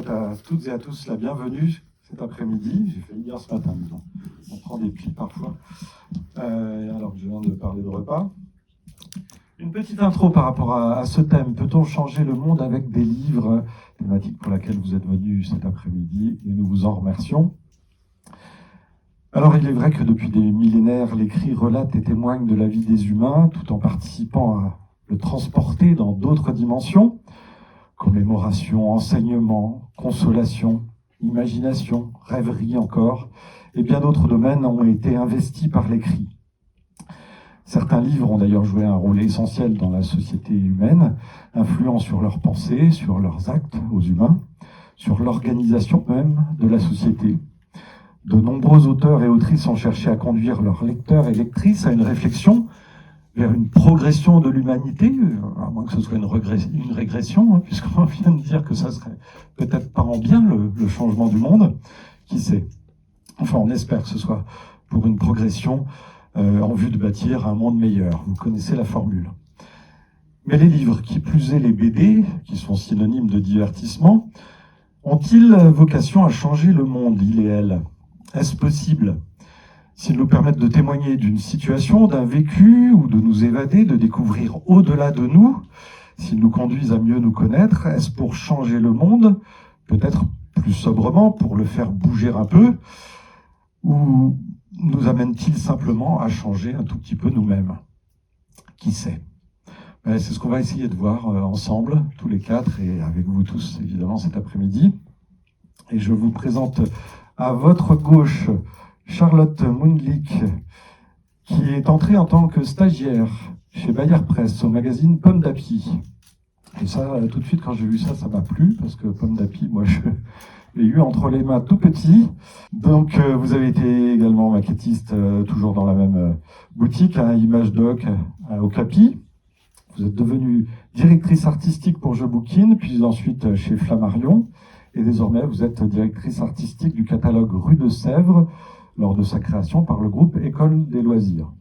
souhaite à toutes et à tous la bienvenue cet après-midi. J'ai fait hier ce matin, disons. On prend des plis parfois. Alors que je viens de parler de repas. Une petite intro par rapport à ce thème. Peut-on changer le monde avec des livres? Thématique pour laquelle vous êtes venus cet après-midi et nous vous en remercions. Alors il est vrai que depuis des millénaires, l'écrit relate et témoigne de la vie des humains tout en participant à le transporter dans d'autres dimensions. Commémoration, enseignement, consolation, imagination, rêverie encore, et bien d'autres domaines ont été investis par l'écrit. Certains livres ont d'ailleurs joué un rôle essentiel dans la société humaine, influant sur leurs pensées, sur leurs actes aux humains, sur l'organisation même de la société. De nombreux auteurs et autrices ont cherché à conduire leurs lecteurs et lectrices à une réflexion vers une progression de l'humanité, à moins que ce soit une régression, puisqu'on vient de dire que ça serait peut-être pas en bien le changement du monde, qui sait. Enfin, on espère que ce soit pour une progression en vue de bâtir un monde meilleur. Vous connaissez la formule. Mais les livres, qui plus est les BD, qui sont synonymes de divertissement, ont-ils vocation à changer le monde, il et elle? Est-ce possible? S'ils nous permettent de témoigner d'une situation, d'un vécu, ou de nous évader, de découvrir au-delà de nous, s'ils nous conduisent à mieux nous connaître, est-ce pour changer le monde, peut-être plus sobrement, pour le faire bouger un peu, ou nous amènent-ils simplement à changer un tout petit peu nous-mêmes? Qui sait? C'est ce qu'on va essayer de voir ensemble, tous les quatre, et avec vous tous, évidemment, cet après-midi. Et je vous présente à votre gauche Charlotte Mundlich, qui est entrée en tant que stagiaire chez Bayard Presse au magazine Pomme d'Api. Et ça, tout de suite, quand j'ai vu ça, ça m'a plu, parce que Pomme d'Api, moi, je l'ai eu entre les mains tout petit. Donc, vous avez été également maquettiste, toujours dans la même boutique, à Image Doc, au Clapi. Vous êtes devenue directrice artistique pour Je Bouquine, puis ensuite chez Flammarion. Et désormais, vous êtes directrice artistique du catalogue Rue de Sèvres, lors de sa création par le groupe École des Loisirs.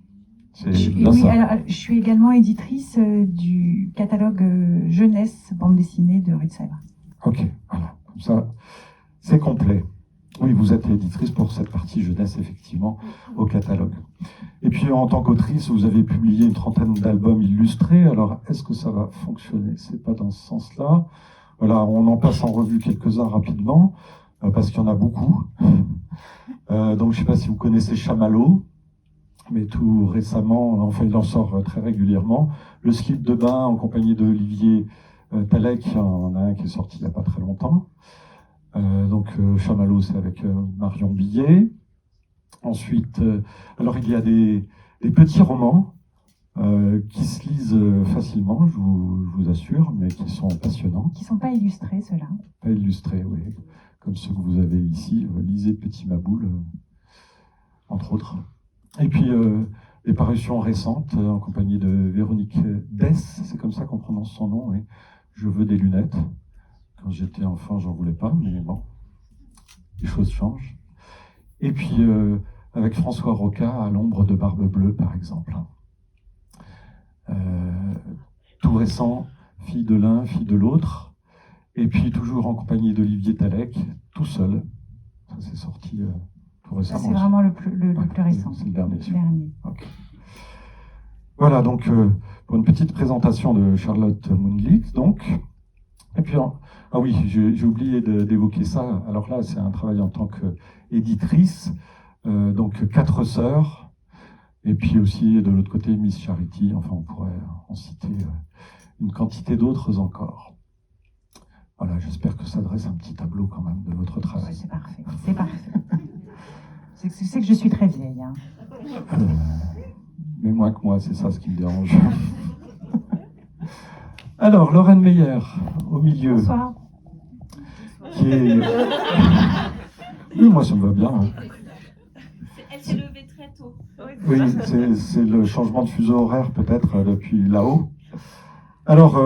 Alors, je suis également éditrice du catalogue jeunesse bande dessinée de Rue de Sèvres. Ok, voilà, comme ça, c'est complet. Oui, vous êtes éditrice pour cette partie jeunesse, effectivement, au catalogue. Et puis, en tant qu'autrice, vous avez publié une trentaine d'albums illustrés. Alors, est-ce que ça va fonctionner? C'est pas dans ce sens-là. Voilà, on en passe en revue quelques-uns rapidement, parce qu'il y en a beaucoup. Donc, je ne sais pas si vous connaissez Chamallow, mais tout récemment, enfin, il en sort très régulièrement. Le slip de bain en compagnie d'Olivier Talek, il y en a un qui est sorti il n'y a pas très longtemps. Donc, Chamallow, c'est avec Marion Billet. Ensuite, alors il y a des petits romans qui se lisent facilement, je vous assure, mais qui sont passionnants. Qui ne sont pas illustrés, ceux-là. Pas illustrés, oui. Comme ceux que vous avez ici. Lisez Petit Maboule, entre autres. Et puis, des parutions récentes en compagnie de Véronique Dess, c'est comme ça qu'on prononce son nom, oui. Je veux des lunettes. Quand j'étais enfant, j'en voulais pas, mais bon, les choses changent. Et puis, avec François Roca, à l'ombre de Barbe Bleue, par exemple. Tout récent, Fille de l'un, Fille de l'autre. Et puis, toujours en compagnie d'Olivier Talek, tout seul. Ça, c'est sorti tout récemment. Ça, c'est vraiment le plus récent. C'est le dernier. Okay. Voilà, donc, pour une petite présentation de Charlotte Mundlich, donc. Et puis, ah oui, j'ai oublié d'évoquer ça. Alors là, c'est un travail en tant qu'éditrice. Donc, 4 sœurs. Et puis aussi, de l'autre côté, Miss Charity. Enfin, on pourrait en citer une quantité d'autres encore. Voilà, j'espère que ça dresse un petit tableau quand même de votre travail. C'est parfait, c'est parfait. C'est que je suis très vieille. Hein. Mais moins que moi, c'est ça ce qui me dérange. Alors, Lorraine Meyer, au milieu. Bonsoir. Qui est... Oui, moi, ça me va bien. Hein. Elle s'est levée très tôt. Oui, c'est le changement de fuseau horaire, peut-être, depuis là-haut. Alors,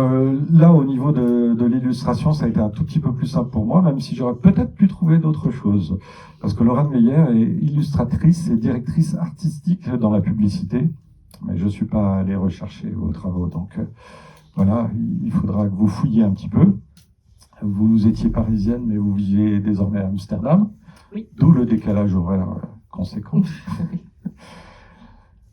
là, au niveau de l'illustration, ça a été un tout petit peu plus simple pour moi, même si j'aurais peut-être pu trouver d'autres choses. Parce que Lorraine Meyer est illustratrice et directrice artistique dans la publicité. Mais je ne suis pas allé rechercher vos travaux, donc voilà, il faudra que vous fouilliez un petit peu. Vous étiez parisienne, mais vous vivez désormais à Amsterdam, Oui. D'où le décalage horaire conséquent.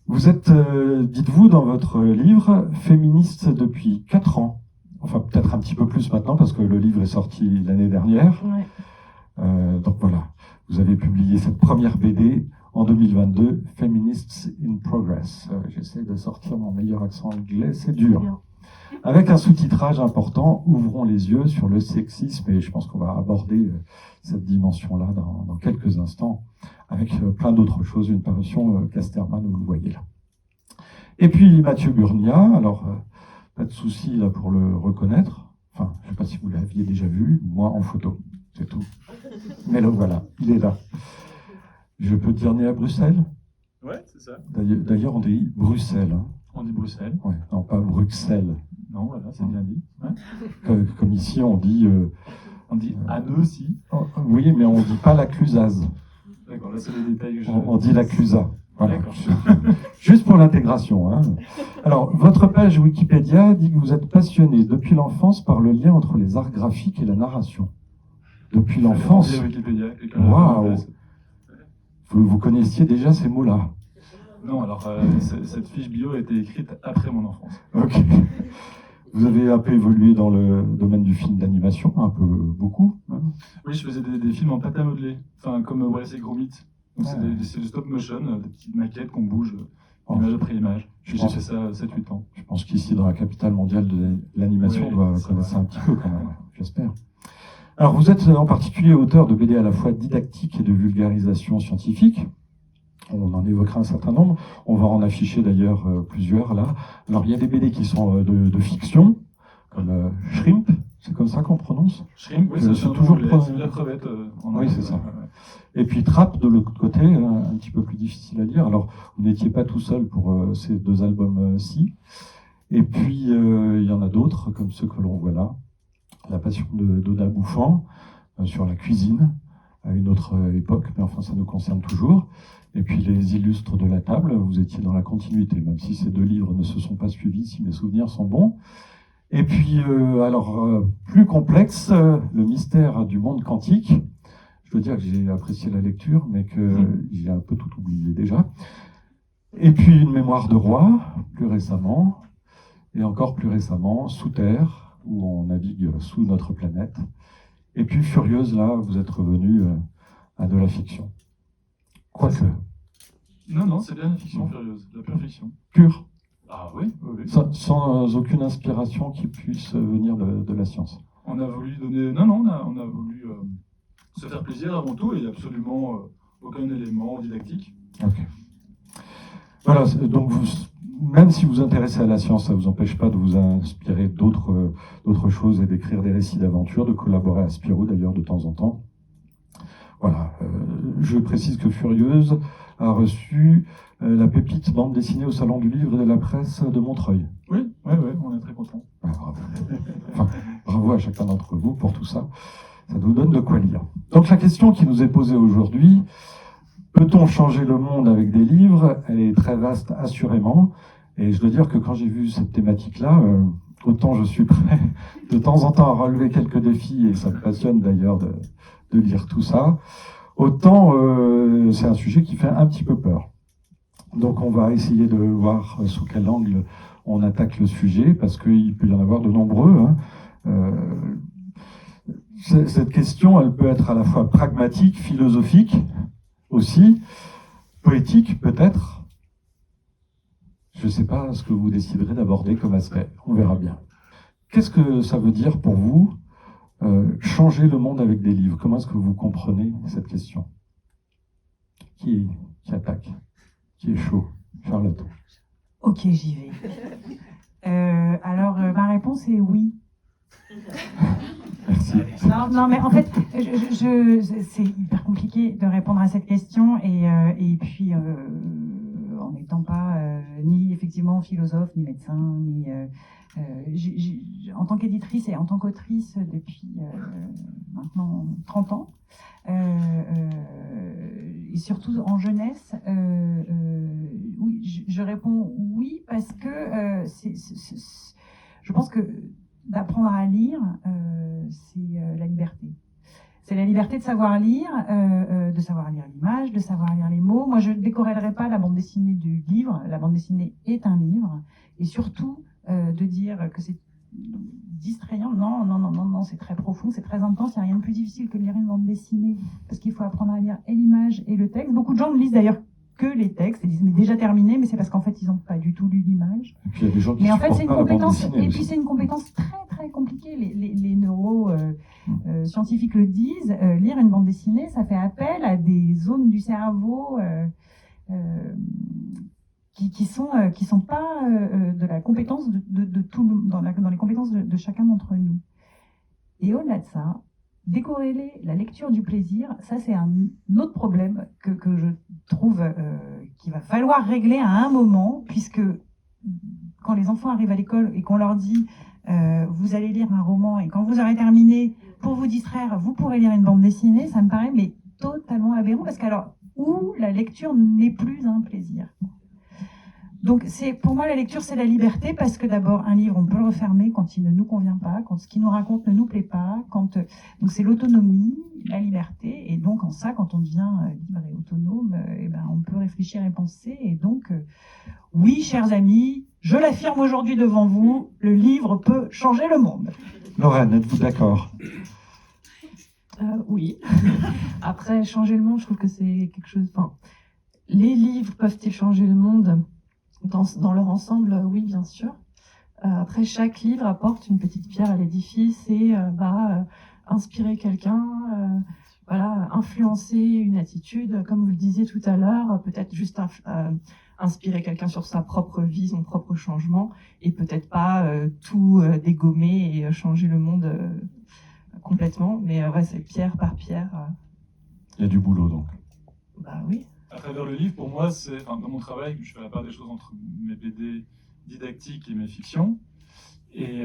Vous êtes, dites-vous dans votre livre, féministe depuis 4 ans. Enfin, peut-être un petit peu plus maintenant, parce que le livre est sorti l'année dernière. Ouais. Donc voilà, vous avez publié cette première BD en 2022, Feminists in Progress. J'essaie de sortir mon meilleur accent anglais, c'est dur. Bien. Avec un sous-titrage important, Ouvrons les yeux sur le sexisme, et je pense qu'on va aborder cette dimension-là dans quelques instants, avec plein d'autres choses, une parution Casterman, vous le voyez là. Et puis Mathieu Burnia, alors pas de souci là pour le reconnaître, enfin je ne sais pas si vous l'aviez déjà vu, moi en photo, c'est tout. Mais là voilà, il est là. Je peux dire né à Bruxelles? Ouais, c'est ça. D'ailleurs on dit Bruxelles. Hein. On dit Bruxelles. Ouais, non, pas Bruxelles. Non, voilà, c'est bien dit. Ouais. Comme ici on dit... On dit Haneux aussi. Oui, mais on ne dit pas la Clusaz. D'accord, là c'est les détails que je... On dit la Clusa. Voilà. D'accord. Juste pour l'intégration. Hein. Alors, votre page Wikipédia dit que vous êtes passionné depuis l'enfance par le lien entre les arts graphiques et la narration. Depuis l'enfance. Wikipédia. Waouh. Vous connaissiez déjà ces mots-là? Non, alors cette fiche bio a été écrite après mon enfance. Ok. Vous avez un peu évolué dans le domaine du film d'animation, un peu beaucoup. Hein. Oui, je faisais des films en pâte à modeler, enfin comme Wallace et Gromit. Donc c'est du stop motion, des petites maquettes qu'on bouge, image après image. J'ai fait ça 7-8 ans. Je pense qu'ici, dans la capitale mondiale de l'animation, on doit connaître ça un petit peu quand même, j'espère. Alors, vous êtes en particulier auteur de BD à la fois didactique et de vulgarisation scientifique. On en évoquera un certain nombre. On va en afficher d'ailleurs plusieurs là. Alors, il y a des BD qui sont de fiction, comme Shrimp, c'est comme ça qu'on prononce? Shrimp, oui, c'est toujours la crevette. Oui, c'est ça. Et puis Trap, de l'autre côté, un petit peu plus difficile à lire. Alors, vous n'étiez pas tout seul pour ces 2 albums-ci. Et puis, il y en a d'autres, comme ceux que l'on voit là. La passion d'Oda Bouffant, sur la cuisine, à une autre époque, mais enfin, ça nous concerne toujours. Et puis, les illustres de la table, vous étiez dans la continuité, même si ces 2 livres ne se sont pas suivis, si mes souvenirs sont bons. Et puis, plus complexe, le mystère du monde quantique. Je veux dire que j'ai apprécié la lecture, mais que j'ai un peu tout oublié déjà. Et puis une mémoire de roi, plus récemment, et encore plus récemment, Sous Terre, où on navigue sous notre planète. Et puis Furieuse, là, vous êtes revenu à de la fiction. Quoique. Non, c'est bien la fiction Furieuse, la pure fiction. Pure. Ah oui. Sans aucune inspiration qui puisse venir de la science. On a voulu donner... Non, on a voulu... se faire plaisir avant tout, et absolument aucun élément didactique. Ok. Voilà, donc même si vous vous intéressez à la science, ça ne vous empêche pas de vous inspirer d'autres choses et d'écrire des récits d'aventure, de collaborer à Spirou d'ailleurs de temps en temps. Voilà, je précise que Furieuse a reçu la pépite bande dessinée au Salon du Livre et de la Presse de Montreuil. Oui, on est très contents. Ouais, bravo. Enfin, bravo à chacun d'entre vous pour tout ça. Ça nous donne de quoi lire. Donc la question qui nous est posée aujourd'hui, peut-on changer le monde avec des livres? Elle est très vaste, assurément. Et je dois dire que quand j'ai vu cette thématique-là, autant je suis prêt de temps en temps à relever quelques défis, et ça me passionne d'ailleurs de lire tout ça, autant c'est un sujet qui fait un petit peu peur. Donc on va essayer de voir sous quel angle on attaque le sujet, parce qu'il peut y en avoir de nombreux. Hein. Cette question, elle peut être à la fois pragmatique, philosophique aussi, poétique peut-être. Je ne sais pas ce que vous déciderez d'aborder comme aspect, on verra bien. Qu'est-ce que ça veut dire pour vous, changer le monde avec des livres? Comment est-ce que vous comprenez cette question? Qui attaque? Qui est chaud? Charlotte. Ok, j'y vais. Alors, ma réponse est oui. Merci. Non, mais en fait, c'est hyper compliqué de répondre à cette question, et puis en n'étant pas ni effectivement philosophe, ni médecin, ni en tant qu'éditrice et en tant qu'autrice depuis maintenant 30 ans, et surtout en jeunesse, oui, je réponds oui parce que je pense que d'apprendre à lire, c'est la liberté. C'est la liberté de savoir lire l'image, de savoir lire les mots. Moi, je ne décorrèlerai pas la bande dessinée du livre. La bande dessinée est un livre. Et surtout, de dire que c'est distrayant. Non, c'est très profond, c'est très intense. Il n'y a rien de plus difficile que de lire une bande dessinée. Parce qu'il faut apprendre à lire et l'image et le texte. Beaucoup de gens ne lisent d'ailleurs que les textes. Ils disent, mais déjà terminé, mais c'est parce qu'en fait, ils n'ont pas du tout lu l'image. Et puis il y a des gens qui Mais en fait, c'est une supportent pas la bande compétence, dessinée et aussi. puis c'est une compétence très très compliquée. Les neuroscientifiques le disent. Lire une bande dessinée, ça fait appel à des zones du cerveau qui sont pas de la compétence de tout dans les compétences de chacun d'entre nous. Et au-delà de ça, décorréler la lecture du plaisir, ça c'est un autre problème que je trouve qu'il va falloir régler à un moment, puisque quand les enfants arrivent à l'école et qu'on leur dit vous allez lire un roman et quand vous aurez terminé, pour vous distraire, vous pourrez lire une bande dessinée, ça me paraît mais totalement aberrant, parce qu'alors, où la lecture n'est plus un plaisir. Donc pour moi la lecture c'est la liberté, parce que d'abord un livre on peut le refermer quand il ne nous convient pas, quand ce qu'il nous raconte ne nous plaît pas, donc c'est l'autonomie, la liberté, et donc en ça quand on devient libre et autonome, on peut réfléchir et penser, et donc oui chers amis, je l'affirme aujourd'hui devant vous, le livre peut changer le monde. Lorraine, êtes-vous d'accord? Oui. Après, changer le monde, je trouve que c'est quelque chose... Enfin, les livres peuvent-ils changer le monde dans leur ensemble? Oui, bien sûr. Après, chaque livre apporte une petite pierre à l'édifice et va inspirer quelqu'un, influencer une attitude, comme vous le disiez tout à l'heure, peut-être juste inspirer quelqu'un sur sa propre vie, son propre changement, et peut-être pas tout dégommer et changer le monde complètement, mais c'est pierre par pierre. Il y a du boulot donc. Bah oui. À travers le livre, pour moi, dans mon travail, je fais la part des choses entre mes BD didactiques et mes fictions. Et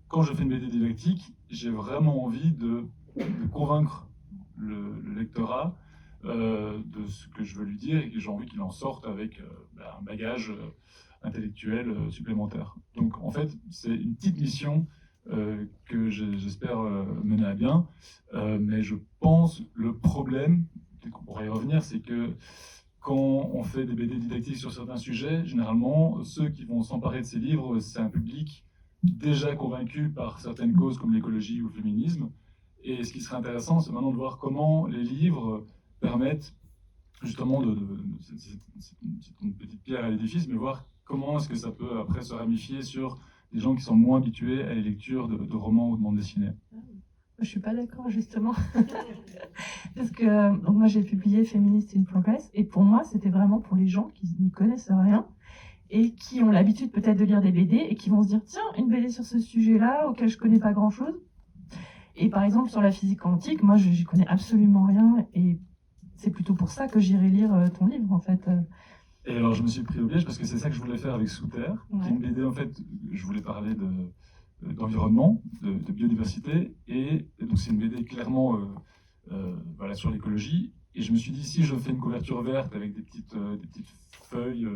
quand je fais une BD didactique, j'ai vraiment envie de convaincre le lectorat de ce que je veux lui dire, et que j'ai envie qu'il en sorte avec un bagage intellectuel supplémentaire. Donc en fait, c'est une petite mission que j'espère mener à bien, mais je pense le problème, peut-être qu'on pourrait y revenir, c'est que quand on fait des BD didactiques sur certains sujets, généralement, ceux qui vont s'emparer de ces livres, c'est un public déjà convaincu par certaines causes comme l'écologie ou le féminisme. Et ce qui serait intéressant, c'est maintenant de voir comment les livres permettent justement c'est une petite pierre à l'édifice, mais voir comment est-ce que ça peut après se ramifier sur des gens qui sont moins habitués à la lecture de romans ou de bandes dessinées. Je suis pas d'accord justement, parce que donc moi j'ai publié Feminist in Progress, et pour moi c'était vraiment pour les gens qui n'y connaissent rien et qui ont l'habitude peut-être de lire des BD et qui vont se dire tiens, une BD sur ce sujet-là auquel je connais pas grand-chose. Et par exemple sur la physique quantique, moi je connais absolument rien, et c'est plutôt pour ça que j'irai lire ton livre en fait. Et alors je me suis pris au piège parce que c'est ça que je voulais faire avec Sous Terre, qui est une BD en fait, je voulais parler d'environnement, de biodiversité, et donc c'est une BD clairement sur l'écologie, et je me suis dit si je fais une couverture verte avec des petites feuilles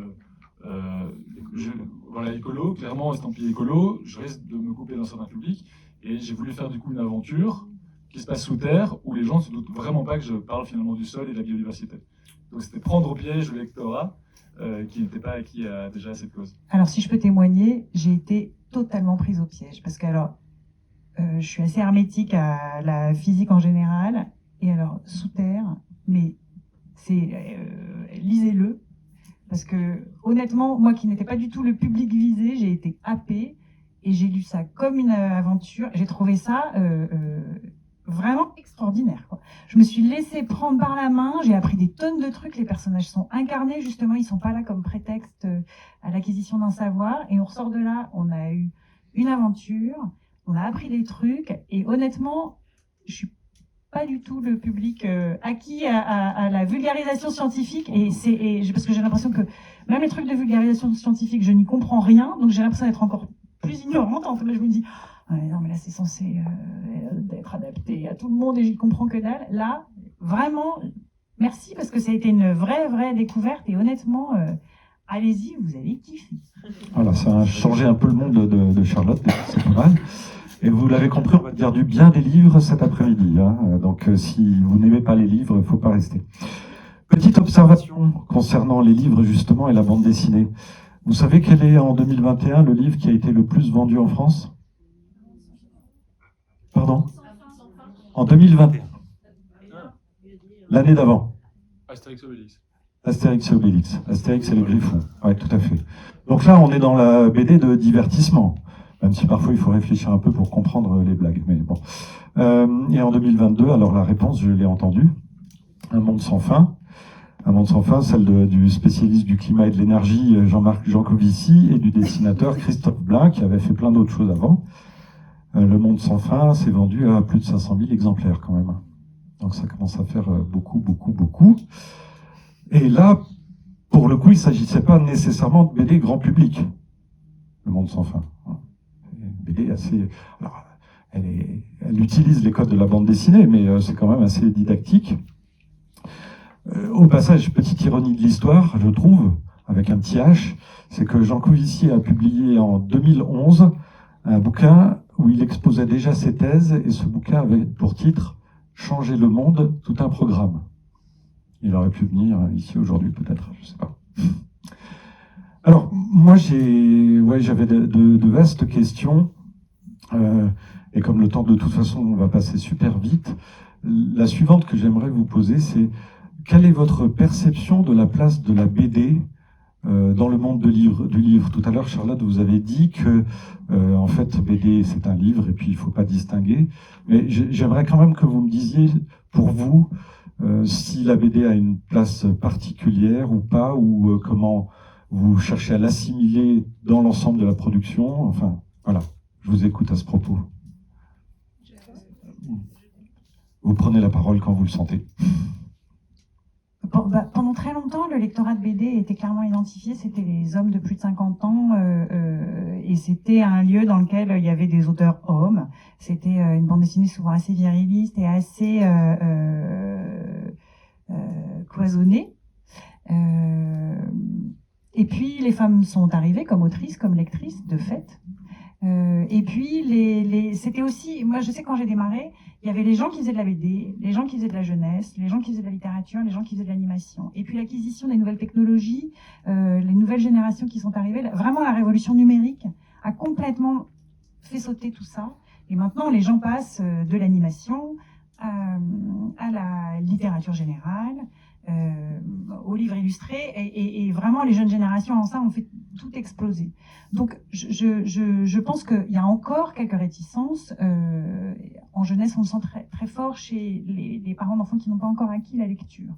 écolo, clairement estampillé écolo, je risque de me couper d'un certain public, et j'ai voulu faire du coup une aventure qui se passe sous terre, où les gens ne se doutent vraiment pas que je parle finalement du sol et de la biodiversité. Donc c'était prendre au piège le lectorat qui n'était pas acquis à déjà cette cause. Alors si je peux témoigner, j'ai été totalement prise au piège, parce que alors je suis assez hermétique à la physique en général, et alors sous terre, mais c'est lisez-le, parce que honnêtement, moi qui n'étais pas du tout le public visé, j'ai été happée et j'ai lu ça comme une aventure. J'ai trouvé ça vraiment extraordinaire, quoi. Je me suis laissée prendre par la main, j'ai appris des tonnes de trucs, les personnages sont incarnés, justement, ils sont pas là comme prétexte à l'acquisition d'un savoir, et on ressort de là, on a eu une aventure, on a appris des trucs, et honnêtement, je suis pas du tout le public acquis à la vulgarisation scientifique, parce que j'ai l'impression que même les trucs de vulgarisation scientifique, je n'y comprends rien, donc j'ai l'impression d'être encore plus ignorante. En fait, là, je me dis, non mais là c'est censé être adapté à tout le monde et j'y comprends que dalle. Là, vraiment, merci, parce que ça a été une vraie découverte, et honnêtement, allez-y, vous allez kiffer. Voilà, ça a changé un peu le monde de Charlotte, c'est pas mal. Et vous l'avez compris, on va dire du bien des livres cet après-midi. Hein. Donc si vous n'aimez pas les livres, il ne faut pas rester. Petite observation concernant les livres justement et la bande dessinée. Vous savez quel est en 2021 le livre qui a été le plus vendu en France? Pardon? En 2021. L'année d'avant. Astérix Obélix. Astérix et Obélix. Astérix et les Griffons. Oui, tout à fait. Donc là, on est dans la BD de divertissement. Même si parfois il faut réfléchir un peu pour comprendre les blagues. Mais bon. Et en 2022, alors la réponse, je l'ai entendue. Un monde sans fin. Un monde sans fin, celle du spécialiste du climat et de l'énergie, Jean-Marc Jancovici, et du dessinateur Christophe Blain, qui avait fait plein d'autres choses avant. Le monde sans fin s'est vendu à plus de 500 000 exemplaires quand même. Donc ça commence à faire beaucoup, beaucoup, beaucoup. Et là, pour le coup, il ne s'agissait pas nécessairement de BD grand public. Le monde sans fin. Une BD assez... Alors, elle utilise les codes de la bande dessinée, mais c'est quand même assez didactique. Au passage, petite ironie de l'histoire, je trouve, avec un petit H, c'est que Jean Covici a publié en 2011 un bouquin où il exposait déjà ses thèses, et ce bouquin avait pour titre « Changer le monde, tout un programme ». Il aurait pu venir ici aujourd'hui, peut-être, je ne sais pas. Alors, moi, j'avais de vastes questions, et comme le temps, de toute façon, va passer super vite, la suivante que j'aimerais vous poser, c'est quelle est votre perception de la place de la BD dans le monde du livre? Tout à l'heure, Charlotte, vous avez dit que, en fait, BD, c'est un livre, et puis il ne faut pas distinguer. Mais j'aimerais quand même que vous me disiez, pour vous, si la BD a une place particulière ou pas, ou comment vous cherchez à l'assimiler dans l'ensemble de la production. Enfin, voilà, je vous écoute à ce propos. Vous prenez la parole quand vous le sentez. Pendant très longtemps, le lectorat de BD était clairement identifié, c'était les hommes de plus de 50 ans, et c'était un lieu dans lequel il y avait des auteurs hommes. C'était une bande dessinée souvent assez viriliste et assez cloisonnée. Et puis les femmes sont arrivées comme autrices, comme lectrices, de fait. Et puis c'était aussi, moi je sais quand j'ai démarré, il y avait les gens qui faisaient de la BD, les gens qui faisaient de la jeunesse, les gens qui faisaient de la littérature, les gens qui faisaient de l'animation. Et puis l'acquisition des nouvelles technologies, les nouvelles générations qui sont arrivées, vraiment la révolution numérique a complètement fait sauter tout ça. Et maintenant les gens passent de l'animation à la littérature générale, aux livres illustrés, et vraiment les jeunes générations en ça ont fait tout exploser. Donc je pense qu'il y a encore quelques réticences. En jeunesse, on le sent très, très fort chez les parents d'enfants qui n'ont pas encore acquis la lecture,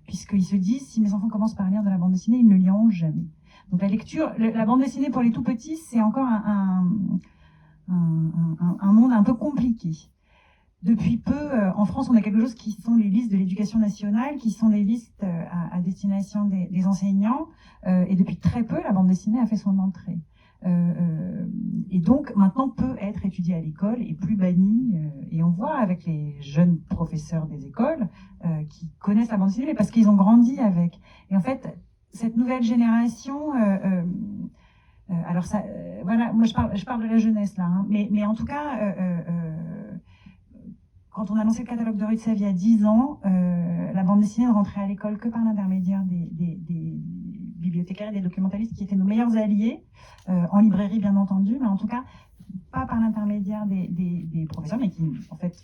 puisqu'ils se disent, si mes enfants commencent par lire de la bande dessinée, ils ne liront jamais. Donc la lecture, la bande dessinée pour les tout petits, c'est encore un monde un peu compliqué. Depuis peu, en France, on a quelque chose qui sont les listes de l'éducation nationale, qui sont les listes à destination des enseignants. Et depuis très peu, la bande dessinée a fait son entrée. Et donc, maintenant, peut être étudiée à l'école et plus bannie. Et on voit avec les jeunes professeurs des écoles qui connaissent la bande dessinée, mais parce qu'ils ont grandi avec. Et en fait, cette nouvelle génération... alors, ça, voilà, moi, je parle de la jeunesse, là. Hein, mais en tout cas... quand on a lancé le catalogue de rue de Sèvres il y a 10 ans, la bande dessinée ne rentrait à l'école que par l'intermédiaire des bibliothécaires et des documentalistes qui étaient nos meilleurs alliés, en librairie bien entendu, mais en tout cas pas par l'intermédiaire des professeurs, mais qui en fait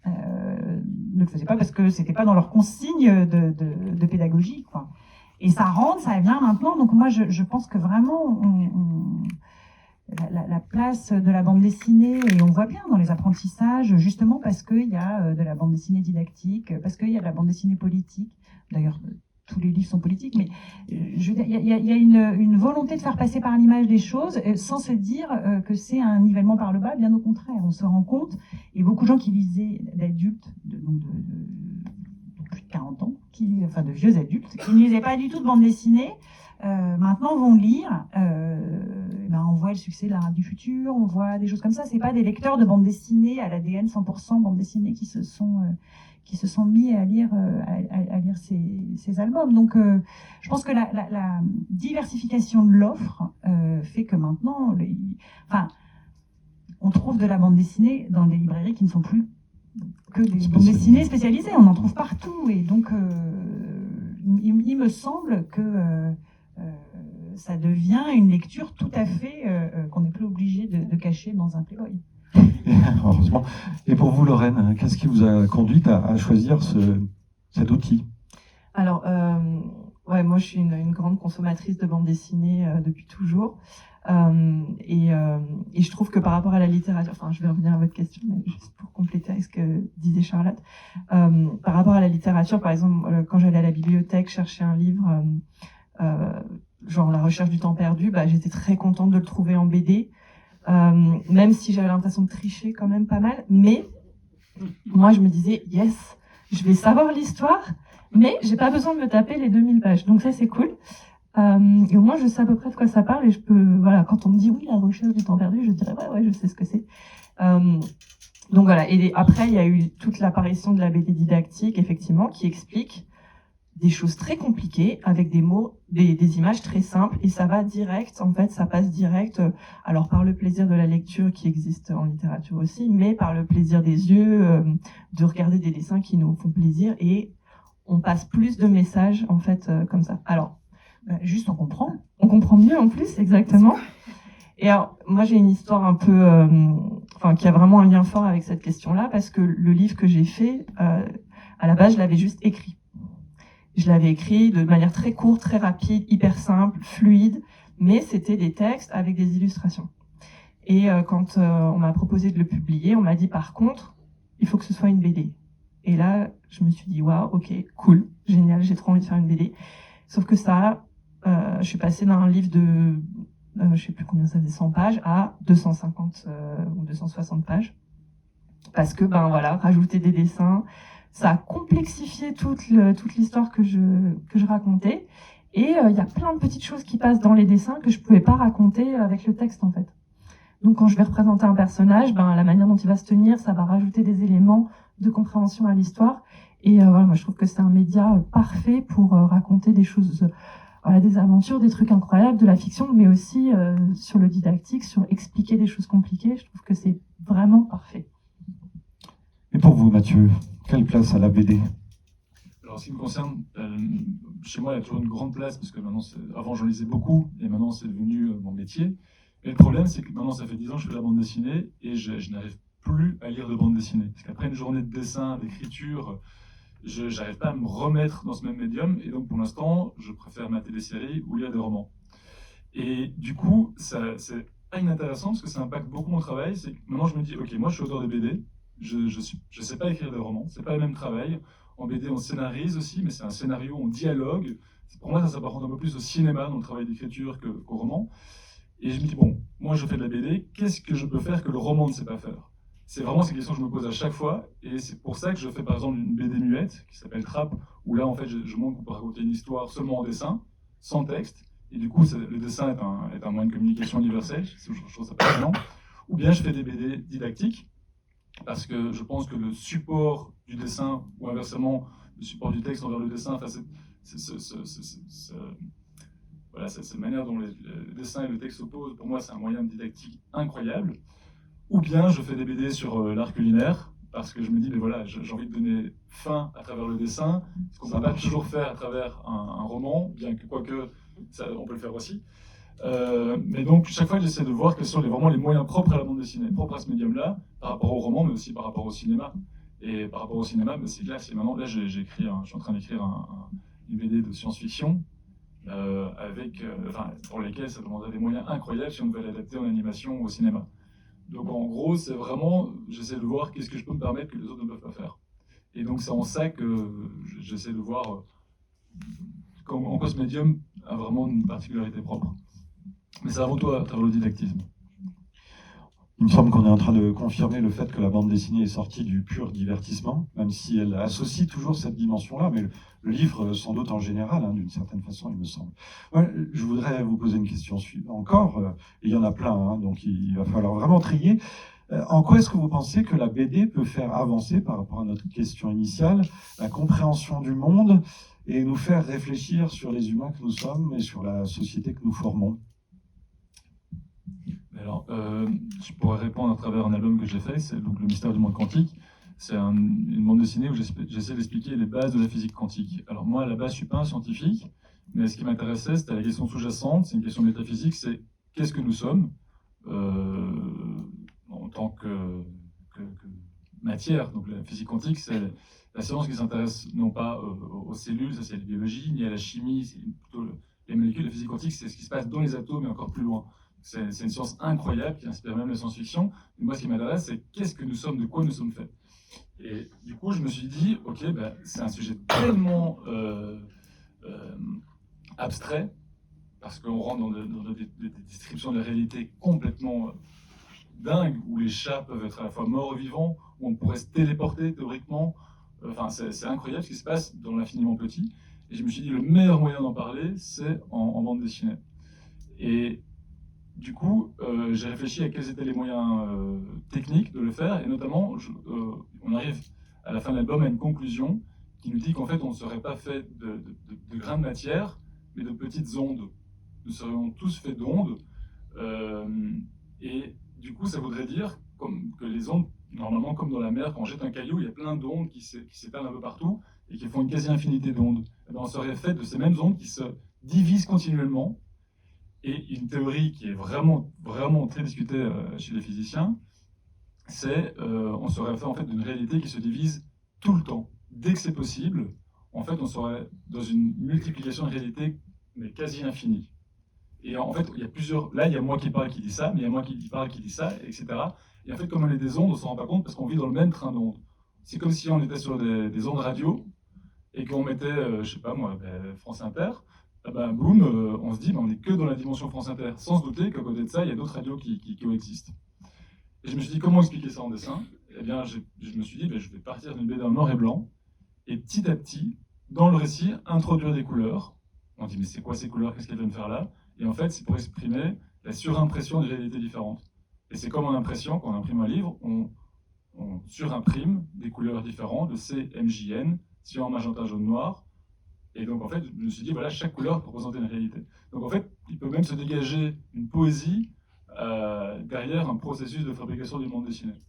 ne le faisaient pas parce que c'était pas dans leur consigne de pédagogie, quoi. Et ça rentre, ça vient maintenant, donc moi je pense que vraiment la place de la bande dessinée, et on voit bien dans les apprentissages, justement parce qu'il y a de la bande dessinée didactique, parce qu'il y a de la bande dessinée politique. D'ailleurs, tous les livres sont politiques, mais je veux dire, il y a une volonté de faire passer par l'image des choses, sans se dire que c'est un nivellement par le bas, bien au contraire. On se rend compte, et beaucoup de gens qui lisaient d'adultes, de plus de 40 ans, enfin de vieux adultes, qui ne lisaient pas du tout de bande dessinée, maintenant vont lire on voit le succès de l'Arabe du futur, on voit des choses comme ça. C'est pas des lecteurs de bande dessinée à l'ADN 100% bande dessinée qui se sont mis à lire ces albums. Donc, je pense que la diversification de l'offre fait que maintenant, on trouve de la bande dessinée dans des librairies qui ne sont plus que des bandes dessinées spécialisées. On en trouve partout. Et donc, il me semble que ça devient une lecture tout à fait qu'on n'est plus obligé de cacher dans un Playboy. Heureusement. Et pour vous, Lorraine, qu'est-ce qui vous a conduite à choisir cet outil? Alors, moi je suis une grande consommatrice de bande dessinée depuis toujours. Et je trouve que par rapport à la littérature, enfin je vais revenir à votre question, mais juste pour compléter avec ce que disait Charlotte, par rapport à la littérature, par exemple, quand j'allais à la bibliothèque chercher un livre, genre La recherche du temps perdu, j'étais très contente de le trouver en BD, même si j'avais l'impression de tricher quand même pas mal, mais moi je me disais, yes, je vais savoir l'histoire, mais j'ai pas besoin de me taper les 2000 pages, donc ça c'est cool. Et au moins je sais à peu près de quoi ça parle et je peux, voilà, quand on me dit oui, La recherche du temps perdu, je dirais ouais, je sais ce que c'est. Donc voilà, et après il y a eu toute l'apparition de la BD didactique, effectivement, qui explique des choses très compliquées avec des mots, des images très simples, et ça va direct, en fait, ça passe direct, alors par le plaisir de la lecture qui existe en littérature aussi, mais par le plaisir des yeux, de regarder des dessins qui nous font plaisir, et on passe plus de messages, en fait, comme ça. Alors, juste on comprend mieux en plus, exactement. Et alors, moi j'ai une histoire un peu, qui a vraiment un lien fort avec cette question-là, parce que le livre que j'ai fait, à la base, je l'avais juste écrit. Je l'avais écrit de manière très courte, très rapide, hyper simple, fluide, mais c'était des textes avec des illustrations. Et quand on m'a proposé de le publier, on m'a dit par contre, il faut que ce soit une BD. Et là, je me suis dit, waouh, ok, cool, génial, j'ai trop envie de faire une BD. Sauf que ça, je suis passée d'un livre de, je sais plus combien ça faisait, 100 pages, à 250 ou 260 pages. Parce que, rajouter des dessins, ça a complexifié toute l'histoire que je racontais. Et il y a plein de petites choses qui passent dans les dessins que je pouvais pas raconter avec le texte, en fait. Donc, quand je vais représenter un personnage, la manière dont il va se tenir, ça va rajouter des éléments de compréhension à l'histoire. Et moi, je trouve que c'est un média parfait pour raconter des choses, des aventures, des trucs incroyables, de la fiction, mais aussi sur le didactique, sur expliquer des choses compliquées. Je trouve que c'est vraiment parfait. Et pour vous, Mathieu, quelle place à la BD? Alors, en ce qui me concerne, chez moi, il y a toujours une grande place, parce que maintenant, avant, j'en lisais beaucoup, et maintenant, c'est devenu mon métier. Et le problème, c'est que maintenant, ça fait 10 ans que je fais de la bande dessinée, et je n'arrive plus à lire de bande dessinée. Parce qu'après une journée de dessin, d'écriture, je n'arrive pas à me remettre dans ce même médium, et donc, pour l'instant, je préfère mater des séries ou lire des romans. Et du coup, c'est pas inintéressant, parce que ça impacte beaucoup mon travail. C'est que maintenant, je me dis, ok, moi, je suis auteur de BD, je sais pas écrire des romans, c'est pas le même travail. En BD, on scénarise aussi, mais c'est un scénario, on dialogue. Pour moi, ça s'apparente un peu plus au cinéma dans le travail d'écriture qu'au roman. Et je me dis, bon, moi je fais de la BD, qu'est-ce que je peux faire que le roman ne sait pas faire? C'est vraiment ces questions que je me pose à chaque fois, et c'est pour ça que je fais par exemple une BD muette qui s'appelle Trappe, où là en fait je montre qu'on peut raconter une histoire seulement en dessin, sans texte, et du coup le dessin est un moyen de communication universel, je trouve ça passionnant. Ou bien je fais des BD didactiques, parce que je pense que le support du dessin, ou inversement, le support du texte envers le dessin, enfin, cette manière dont le dessin et le texte s'opposent, pour moi, c'est un moyen de didactique incroyable. Ou bien je fais des BD sur l'art culinaire, parce que je me dis, mais voilà, j'ai envie de donner fin à travers le dessin, ce qu'on ne peut pas toujours faire à travers un roman, bien que, quoique, on peut le faire aussi. Mais donc, chaque fois, j'essaie de voir quels sont vraiment les moyens propres à la bande dessinée, propres à ce médium-là, par rapport au roman, mais aussi par rapport au cinéma. Et par rapport au cinéma, c'est clair, maintenant, là, je suis en train d'écrire une BD de science-fiction, pour lesquels ça demanderait des moyens incroyables si on devait l'adapter en animation au cinéma. Donc en gros, c'est vraiment, j'essaie de voir qu'est-ce que je peux me permettre que les autres ne peuvent pas faire. Et donc c'est en ça que j'essaie de voir en quoi ce médium a vraiment une particularité propre. Mais c'est avant tout à travers le didactisme. Il me semble qu'on est en train de confirmer le fait que la bande dessinée est sortie du pur divertissement, même si elle associe toujours cette dimension-là, mais le livre sans doute en général, hein, d'une certaine façon, il me semble. Ouais, je voudrais vous poser une question suivante encore, et il y en a plein, hein, donc il va falloir vraiment trier. En quoi est-ce que vous pensez que la BD peut faire avancer, par rapport à notre question initiale, la compréhension du monde et nous faire réfléchir sur les humains que nous sommes et sur la société que nous formons? Alors, je pourrais répondre à travers un album que j'ai fait, c'est donc Le mystère du monde quantique. C'est une bande dessinée où j'essaie d'expliquer les bases de la physique quantique. Alors moi, à la base, je suis pas un scientifique, mais ce qui m'intéressait, c'était la question sous-jacente, c'est une question métaphysique, c'est qu'est-ce que nous sommes en tant que matière. Donc la physique quantique, c'est la science qui s'intéresse non pas aux cellules, ça c'est la biologie, ni à la chimie, c'est plutôt les molécules. La physique quantique, c'est ce qui se passe dans les atomes et encore plus loin. C'est une science incroyable qui inspire même la science-fiction. Et moi, ce qui m'intéresse, c'est qu'est-ce que nous sommes, de quoi nous sommes faits. Et du coup, je me suis dit, ok, c'est un sujet tellement abstrait, parce qu'on rentre dans des descriptions de la réalité complètement dingues, où les chats peuvent être à la fois morts et vivants, où on pourrait se téléporter théoriquement. Enfin, c'est incroyable ce qui se passe dans l'infiniment petit. Et je me suis dit, le meilleur moyen d'en parler, c'est en bande dessinée. Et du coup, j'ai réfléchi à quels étaient les moyens techniques de le faire, et notamment, on arrive à la fin de l'album à une conclusion qui nous dit qu'en fait, on ne serait pas fait de grains de matière, mais de petites ondes. Nous serions tous faits d'ondes, et du coup, ça voudrait dire que les ondes, normalement, comme dans la mer, quand on jette un caillou, il y a plein d'ondes qui s'étalent un peu partout, et qui font une quasi-infinité d'ondes. On serait fait de ces mêmes ondes qui se divisent continuellement. Et une théorie qui est vraiment, vraiment très discutée chez les physiciens, c'est on serait fait en fait d'une réalité qui se divise tout le temps. Dès que c'est possible, en fait, on serait dans une multiplication de réalité mais quasi infinie. Et en fait, il y a plusieurs. Là, il y a moi qui parle qui dit ça, mais il y a moi qui parle qui dit ça, etc. Et en fait, comme on est des ondes, on ne s'en rend pas compte parce qu'on vit dans le même train d'ondes. C'est comme si on était sur des ondes radio et qu'on mettait, je sais pas moi, France Inter. Boum, on se dit, on n'est que dans la dimension France Inter, sans se douter qu'à côté de ça, il y a d'autres radios qui coexistent. Et je me suis dit, comment expliquer ça en dessin? Eh bien, je me suis dit, je vais partir d'une BD en noir et blanc, et petit à petit, dans le récit, introduire des couleurs. On dit, mais c'est quoi ces couleurs? Qu'est-ce qu'elles viennent faire là? Et en fait, c'est pour exprimer la surimpression de réalités différentes. Et c'est comme en impression, quand on imprime un livre, on surimprime des couleurs différentes, de CMJN, cyan, magenta, jaune, noir. Et donc, en fait, je me suis dit, voilà, chaque couleur peut représenter une réalité. Donc, en fait, il peut même se dégager une poésie derrière un processus de fabrication d'une bande dessinée.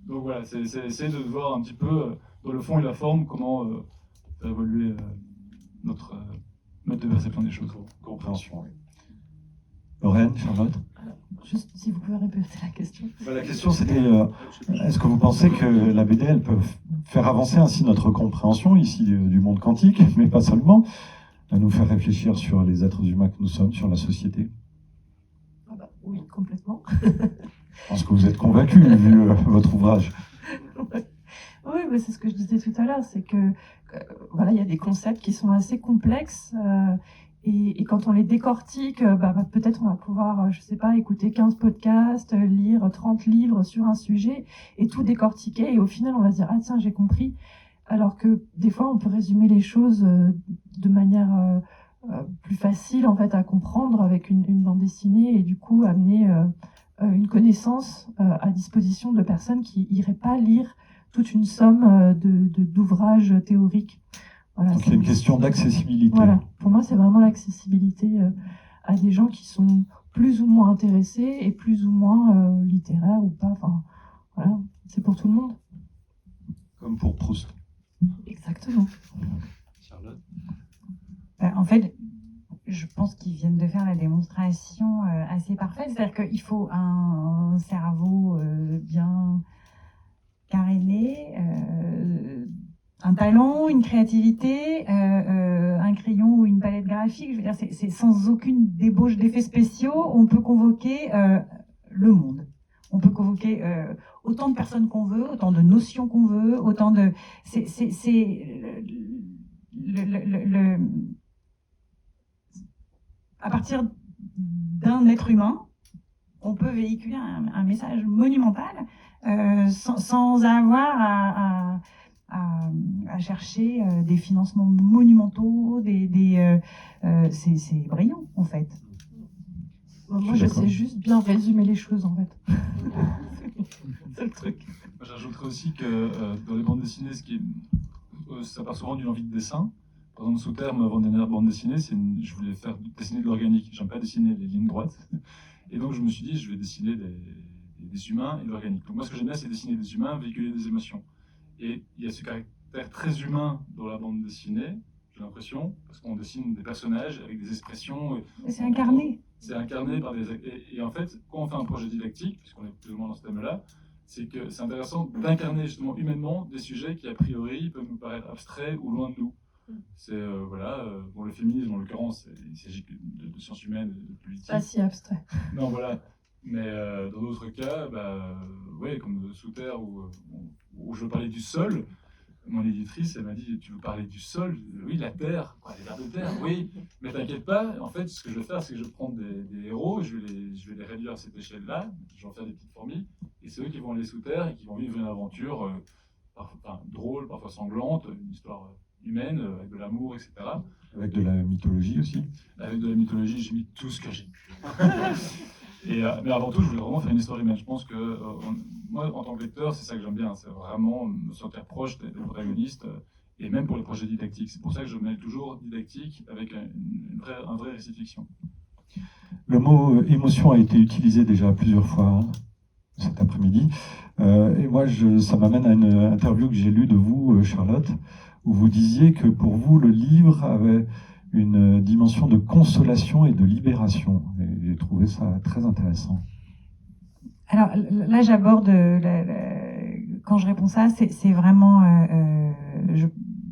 Donc, voilà, c'est essayer de voir un petit peu, dans le fond et la forme, comment faire évoluer notre mode de perception des choses. Compréhension, oui. Lorraine, Charlotte? Juste si vous pouvez répéter la question. La question c'était, est-ce que vous pensez que la BD, elle peut faire avancer ainsi notre compréhension ici du monde quantique, mais pas seulement, à nous faire réfléchir sur les êtres humains que nous sommes, sur la société? Oui, complètement. Je pense que vous êtes convaincu, vu votre ouvrage. Oui, mais c'est ce que je disais tout à l'heure, c'est que voilà, il y a des concepts qui sont assez complexes. Et quand on les décortique, peut-être on va pouvoir, je sais pas, écouter 15 podcasts, lire 30 livres sur un sujet et tout décortiquer. Et au final, on va se dire, ah tiens, j'ai compris. Alors que des fois, on peut résumer les choses de manière plus facile en fait à comprendre avec une bande dessinée et du coup amener une connaissance à disposition de personnes qui n'iraient pas lire toute une somme d'ouvrages théoriques. Voilà, donc il y a une question d'accessibilité. Voilà, pour moi c'est vraiment l'accessibilité à des gens qui sont plus ou moins intéressés et plus ou moins littéraires ou pas. Enfin, voilà, c'est pour tout le monde. Comme pour Proust. Exactement. Charlotte? En fait, je pense qu'ils viennent de faire la démonstration assez parfaite. C'est-à-dire qu'il faut un cerveau bien caréné, un talent, une créativité, un crayon ou une palette graphique. Je veux dire, c'est sans aucune débauche d'effets spéciaux, on peut convoquer le monde. On peut convoquer autant de personnes qu'on veut, autant de notions qu'on veut, autant de... à partir d'un être humain, on peut véhiculer un message monumental sans avoir à chercher des financements monumentaux, c'est brillant en fait. Moi, je sais juste bien résumer les choses, en fait. C'est le truc. J'ajouterais aussi que dans les bandes dessinées, ça part souvent d'une envie de dessin. Par exemple, sous terme, avant de devenir bande dessinée, je voulais faire dessiner de l'organique. J'aime pas dessiner les lignes droites. Et donc, je me suis dit, je vais dessiner des humains et de l'organique. Donc, moi, ce que j'aime bien, c'est dessiner des humains, véhiculer des émotions. Et il y a ce caractère très humain dans la bande dessinée, j'ai l'impression, parce qu'on dessine des personnages avec des expressions. C'est incarné. C'est incarné par des... Et en fait, quand on fait un projet didactique, puisqu'on est plus ou moins dans ce thème-là, c'est que c'est intéressant d'incarner justement humainement des sujets qui, a priori, peuvent nous paraître abstraits ou loin de nous. C'est, bon, le féminisme, en l'occurrence, il s'agit de sciences humaines, de politique. Pas si abstrait. Non, voilà. Mais dans d'autres cas, ouais, comme Sous Terre, où je parlais du sol, mon éditrice, elle m'a dit, tu veux parler du sol? Oui, la terre, quoi, les vers de terre, oui. Mais t'inquiète pas, en fait, ce que je vais faire, c'est que je vais prendre des héros, je vais les réduire à cette échelle-là, je vais en faire des petites fourmis, et c'est eux qui vont aller sous terre et qui vont vivre une aventure parfois drôle, parfois sanglante, une histoire humaine, avec de l'amour, etc. Avec de la mythologie aussi. Avec de la mythologie, j'ai mis tout ce que j'ai pu. Mais avant tout, je voulais vraiment faire une histoire humaine. Je pense que moi, en tant que lecteur, c'est ça que j'aime bien, c'est vraiment me sentir proche des protagonistes, et même pour les projets didactiques. C'est pour ça que je mets toujours didactique avec un vrai récit de fiction. Le mot émotion a été utilisé déjà plusieurs fois cet après-midi. Et moi, ça m'amène à une interview que j'ai lue de vous, Charlotte, où vous disiez que pour vous, le livre avait une dimension de consolation et de libération. Et j'ai trouvé ça très intéressant. Alors là, j'aborde, quand je réponds ça, c'est vraiment,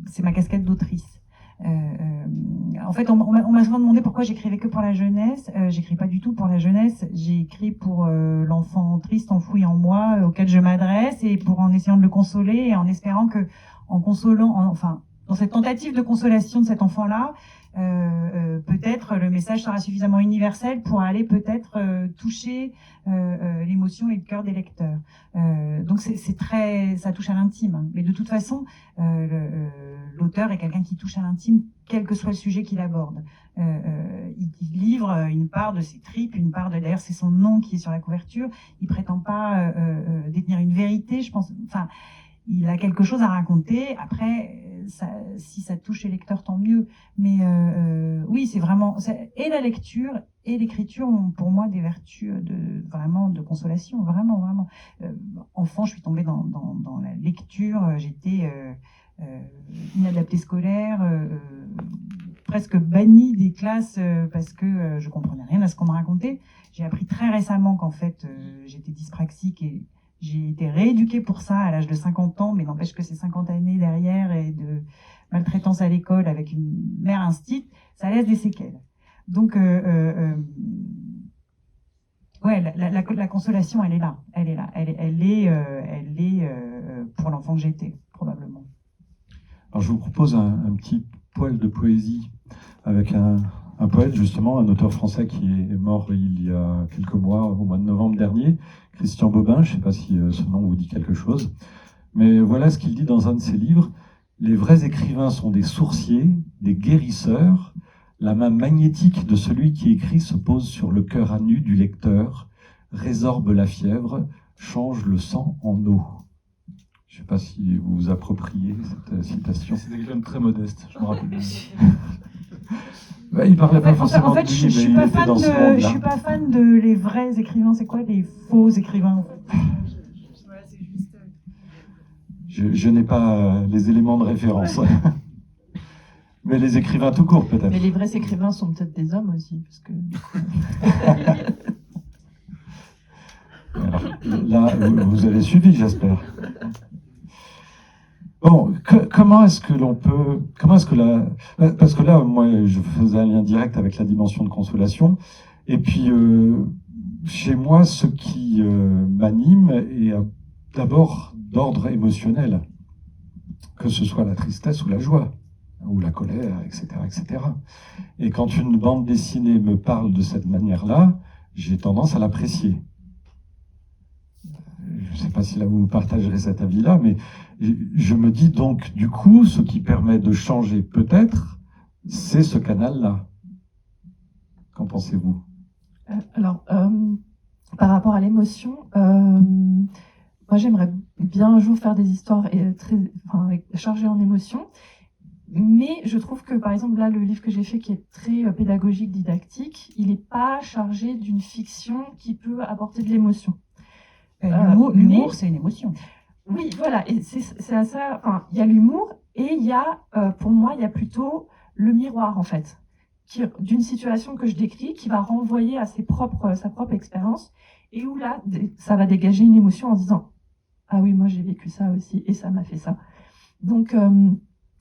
c'est ma casquette d'autrice. En fait, on m'a souvent demandé pourquoi j'écrivais que pour la jeunesse. J'écris pas du tout pour la jeunesse. J'ai écrit pour l'enfant triste enfoui en moi, auquel je m'adresse, et en essayant de le consoler et en espérant que, en consolant, dans cette tentative de consolation de cet enfant-là, peut-être le message sera suffisamment universel pour aller peut-être toucher l'émotion et le cœur des lecteurs. Donc ça touche à l'intime. Mais de toute façon, l'auteur est quelqu'un qui touche à l'intime, quel que soit le sujet qu'il aborde. Il livre une part de ses tripes, d'ailleurs c'est son nom qui est sur la couverture. Il prétend pas détenir une vérité, je pense. Enfin, il a quelque chose à raconter. Après, si ça touche les lecteurs, tant mieux. Mais oui, c'est vraiment... Et la lecture et l'écriture ont pour moi des vertus vraiment de consolation. Vraiment, vraiment. Enfant, je suis tombée dans la lecture. J'étais inadaptée scolaire, presque bannie des classes parce que je comprenais rien à ce qu'on me racontait. J'ai appris très récemment qu'en fait, j'étais dyspraxique et j'ai été rééduquée pour ça à l'âge de 50 ans, mais n'empêche que ces 50 années derrière et de maltraitance à l'école avec une mère instite, ça laisse des séquelles. Donc, ouais, la consolation, elle est là. Elle est là. Elle est pour l'enfant que j'étais, probablement. Alors, je vous propose un petit poil de poésie avec un poète, justement, un auteur français qui est mort il y a quelques mois, au mois de novembre dernier, Christian Bobin. Je ne sais pas si ce nom vous dit quelque chose. Mais voilà ce qu'il dit dans un de ses livres. « Les vrais écrivains sont des sourciers, des guérisseurs. La main magnétique de celui qui écrit se pose sur le cœur à nu du lecteur, résorbe la fièvre, change le sang en eau. » Je ne sais pas si vous vous appropriez cette citation. C'était quelqu'un de très modeste, je me rappelle. Bah, il parlait pas forcément en fait, de lui, je suis mais pas il était fan dans ce de, monde-là. je suis pas fan de les vrais écrivains. C'est quoi les faux écrivains? Voilà, c'est juste. Je n'ai pas les éléments de référence. Mais les écrivains tout court, peut-être. Mais les vrais écrivains sont peut-être des hommes aussi, parce que... Alors, là, vous avez suivi, j'espère. Bon, comment est-ce que parce que là, moi, je faisais un lien direct avec la dimension de consolation, et puis, chez moi, ce qui m'anime est d'abord d'ordre émotionnel, que ce soit la tristesse ou la joie, ou la colère, etc., etc. Et quand une bande dessinée me parle de cette manière-là, j'ai tendance à l'apprécier. Je ne sais pas si là vous partagerez cet avis-là, mais je me dis donc, du coup, ce qui permet de changer peut-être, c'est ce canal-là. Qu'en pensez-vous? Alors, par rapport à l'émotion, moi j'aimerais bien un jour faire des histoires chargées en émotions, mais je trouve que par exemple là, le livre que j'ai fait qui est très pédagogique, didactique, il n'est pas chargé d'une fiction qui peut apporter de l'émotion. L'humour, c'est une émotion. Oui, voilà, et c'est à ça, enfin, il y a l'humour et il y a, pour moi, il y a plutôt le miroir en fait, d'une situation que je décris, qui va renvoyer à sa propre expérience, et où là, ça va dégager une émotion en disant « Ah oui, moi j'ai vécu ça aussi, et ça m'a fait ça ». Donc,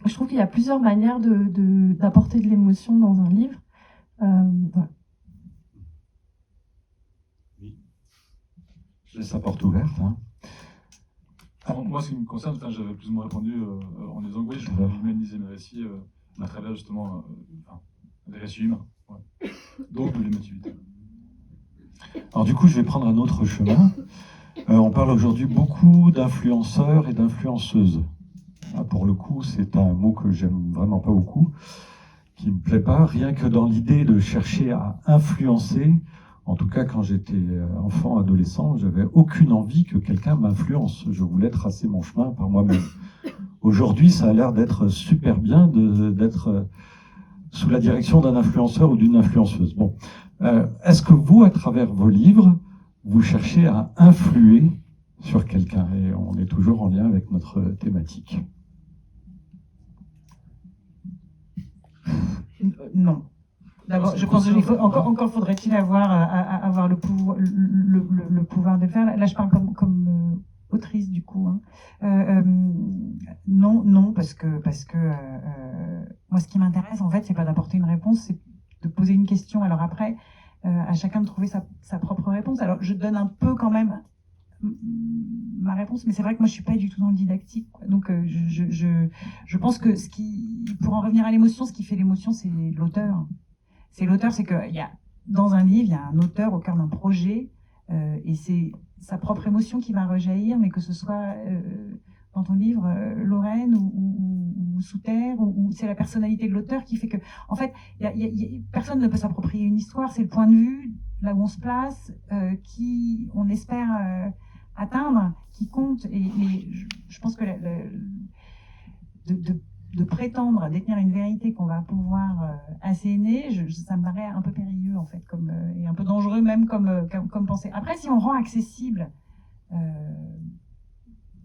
je trouve qu'il y a plusieurs manières d'apporter de l'émotion dans un livre. Voilà. Je laisse la porte ouverte. Hein. Alors, moi, ce qui me concerne, j'avais plus ou moins répondu en disant que oui, je voulais humaniser mes récits à travers justement des récits humains. Ouais. Donc de l'émotivité. Alors du coup, je vais prendre un autre chemin. On parle aujourd'hui beaucoup d'influenceurs et d'influenceuses. Ah, pour le coup, c'est un mot que j'aime vraiment pas beaucoup, qui me plaît pas, rien que dans l'idée de chercher à influencer. En tout cas, quand j'étais enfant, adolescent, j'avais aucune envie que quelqu'un m'influence. Je voulais tracer mon chemin par moi-même. Aujourd'hui, ça a l'air d'être super bien d'être sous la direction d'un influenceur ou d'une influenceuse. Bon, est-ce que vous, à travers vos livres, vous cherchez à influer sur quelqu'un? Et on est toujours en lien avec notre thématique. Non. D'abord, je pense qu'il faut encore faudrait-il avoir le pouvoir de le faire. Là, je parle comme autrice du coup. Hein. Non, parce que moi, ce qui m'intéresse en fait, c'est pas d'apporter une réponse, c'est de poser une question. Alors après, à chacun de trouver sa propre réponse. Alors, je donne un peu quand même ma réponse, mais c'est vrai que moi, je suis pas du tout dans le didactique, quoi. Donc, je pense que pour en revenir à l'émotion, ce qui fait l'émotion, c'est l'auteur. C'est l'auteur, c'est qu'il y a, dans un livre, il y a un auteur au cœur d'un projet, et c'est sa propre émotion qui va rejaillir, mais que ce soit dans ton livre, Lorraine, ou Sous terre, ou c'est la personnalité de l'auteur qui fait que, en fait, personne ne peut s'approprier une histoire, c'est le point de vue, là où on se place, qui, on espère atteindre, qui compte, et je pense que de prétendre détenir une vérité qu'on va pouvoir asséner, ça me paraît un peu périlleux en fait, et un peu dangereux même comme pensée. Après, si on rend accessible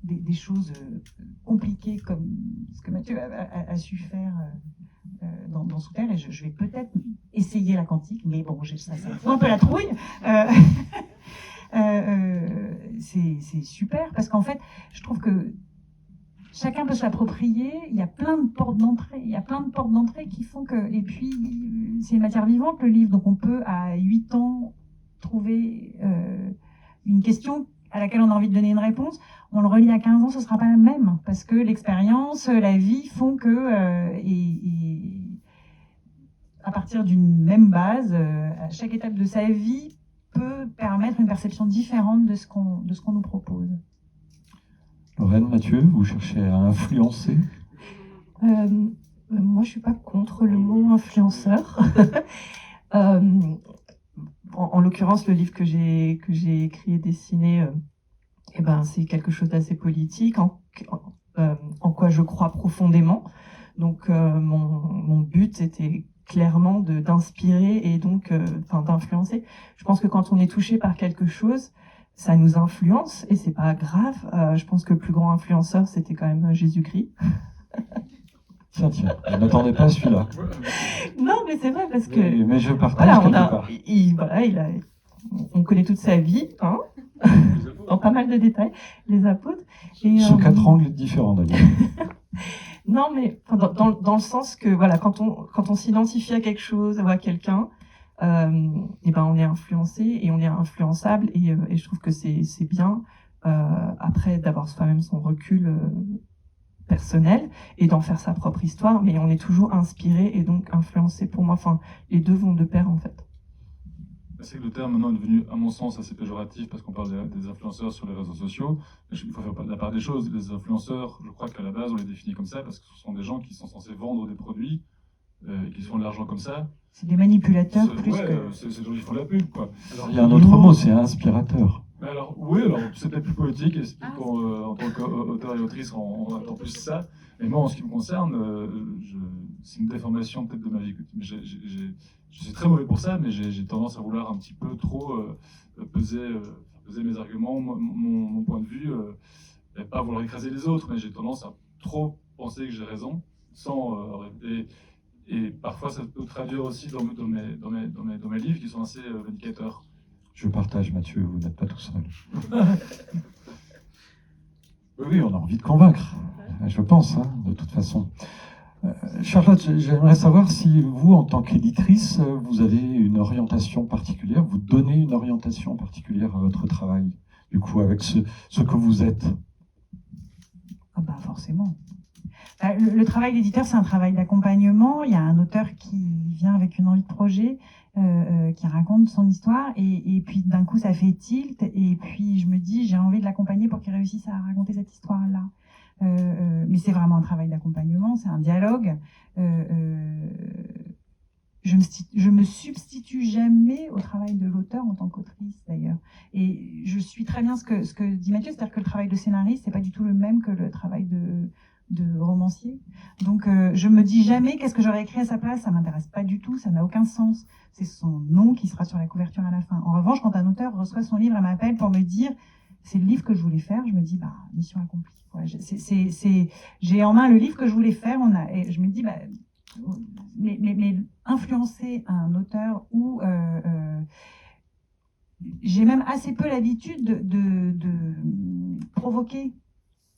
des choses compliquées comme ce que Mathieu a su faire dans Sous terre, et je vais peut-être essayer la quantique, mais bon, ça fout un peu la trouille. C'est super parce qu'en fait, je trouve que chacun peut s'approprier, il y a plein de portes d'entrée, qui font que, et puis c'est une matière vivante le livre, donc on peut à 8 ans trouver une question à laquelle on a envie de donner une réponse, on le relit à 15 ans, ce sera pas la même, parce que l'expérience, la vie font que, et à partir d'une même base, à chaque étape de sa vie peut permettre une perception différente de ce qu'on nous propose. Lorraine, Mathieu, vous cherchez à influencer? Moi, je suis pas contre le mot influenceur. En l'occurrence, le livre que j'ai écrit et dessiné, c'est quelque chose d'assez politique, en quoi je crois profondément. Donc, mon but était clairement d'inspirer et donc d'influencer. Je pense que quand on est touché par quelque chose, ça nous influence et c'est pas grave. Je pense que le plus grand influenceur, c'était quand même Jésus-Christ. Tiens, je n'attendais pas celui-là. Non, mais c'est vrai parce que. Mais je partage quelque part. On connaît toute sa vie, hein, dans pas mal de détails, les apôtres. Et, sous 4 angles différents d'ailleurs. Non, mais dans le sens que voilà, quand on s'identifie à quelque chose ou à quelqu'un, on est influencé et on est influençable, et je trouve que c'est bien après d'avoir soi-même son recul personnel et d'en faire sa propre histoire, mais on est toujours inspiré et donc influencé. Pour moi, enfin, les deux vont de pair en fait. c'est que le terme maintenant est devenu, à mon sens, assez péjoratif parce qu'on parle des influenceurs sur les réseaux sociaux. Il faut faire la part des choses. Les influenceurs, je crois qu'à la base, on les définit comme ça parce que ce sont des gens qui sont censés vendre des produits et qui se font de l'argent comme ça. C'est des manipulateurs plus Ouais, que... c'est des gens qui font la pub, quoi. Alors, il y a un autre mot, c'est inspirateur. Mais alors, oui, alors c'est peut-être plus poétique, et en tant qu'auteur et autrice, on attend plus ça. Mais moi, en ce qui me concerne, c'est une déformation peut-être de ma vie. Je suis très mauvais pour ça, mais j'ai tendance à vouloir un petit peu trop peser mes arguments, mon point de vue, et pas vouloir écraser les autres, mais j'ai tendance à trop penser que j'ai raison, sans et parfois ça peut traduire aussi dans mes livres qui sont assez vindicateurs. Je partage, Mathieu, vous n'êtes pas tout seul. Oui, on a envie de convaincre, je pense, hein, de toute façon. Charlotte, j'aimerais savoir si vous, en tant qu'éditrice, vous avez une orientation particulière, vous donnez une orientation particulière à votre travail, du coup, avec ce que vous êtes. Ah bah forcément. Le travail d'éditeur, c'est un travail d'accompagnement. Il y a un auteur qui vient avec une envie de projet, qui raconte son histoire, et puis d'un coup, ça fait tilt, et puis je me dis, j'ai envie de l'accompagner pour qu'il réussisse à raconter cette histoire-là. Mais c'est vraiment un travail d'accompagnement, c'est un dialogue. Je me substitue jamais au travail de l'auteur en tant qu'autrice, d'ailleurs. Et je suis très bien ce que dit Mathieu, c'est-à-dire que le travail de scénariste, c'est pas du tout le même que le travail de romancier. Donc je me dis jamais qu'est-ce que j'aurais écrit à sa place, ça m'intéresse pas du tout, ça n'a aucun sens. C'est son nom qui sera sur la couverture à la fin. En revanche, quand un auteur reçoit son livre et m'appelle pour me dire c'est le livre que je voulais faire, je me dis bah mission accomplie. Ouais, j'ai en main le livre que je voulais faire, et je me dis bah mais influencer un auteur ou j'ai même assez peu l'habitude de provoquer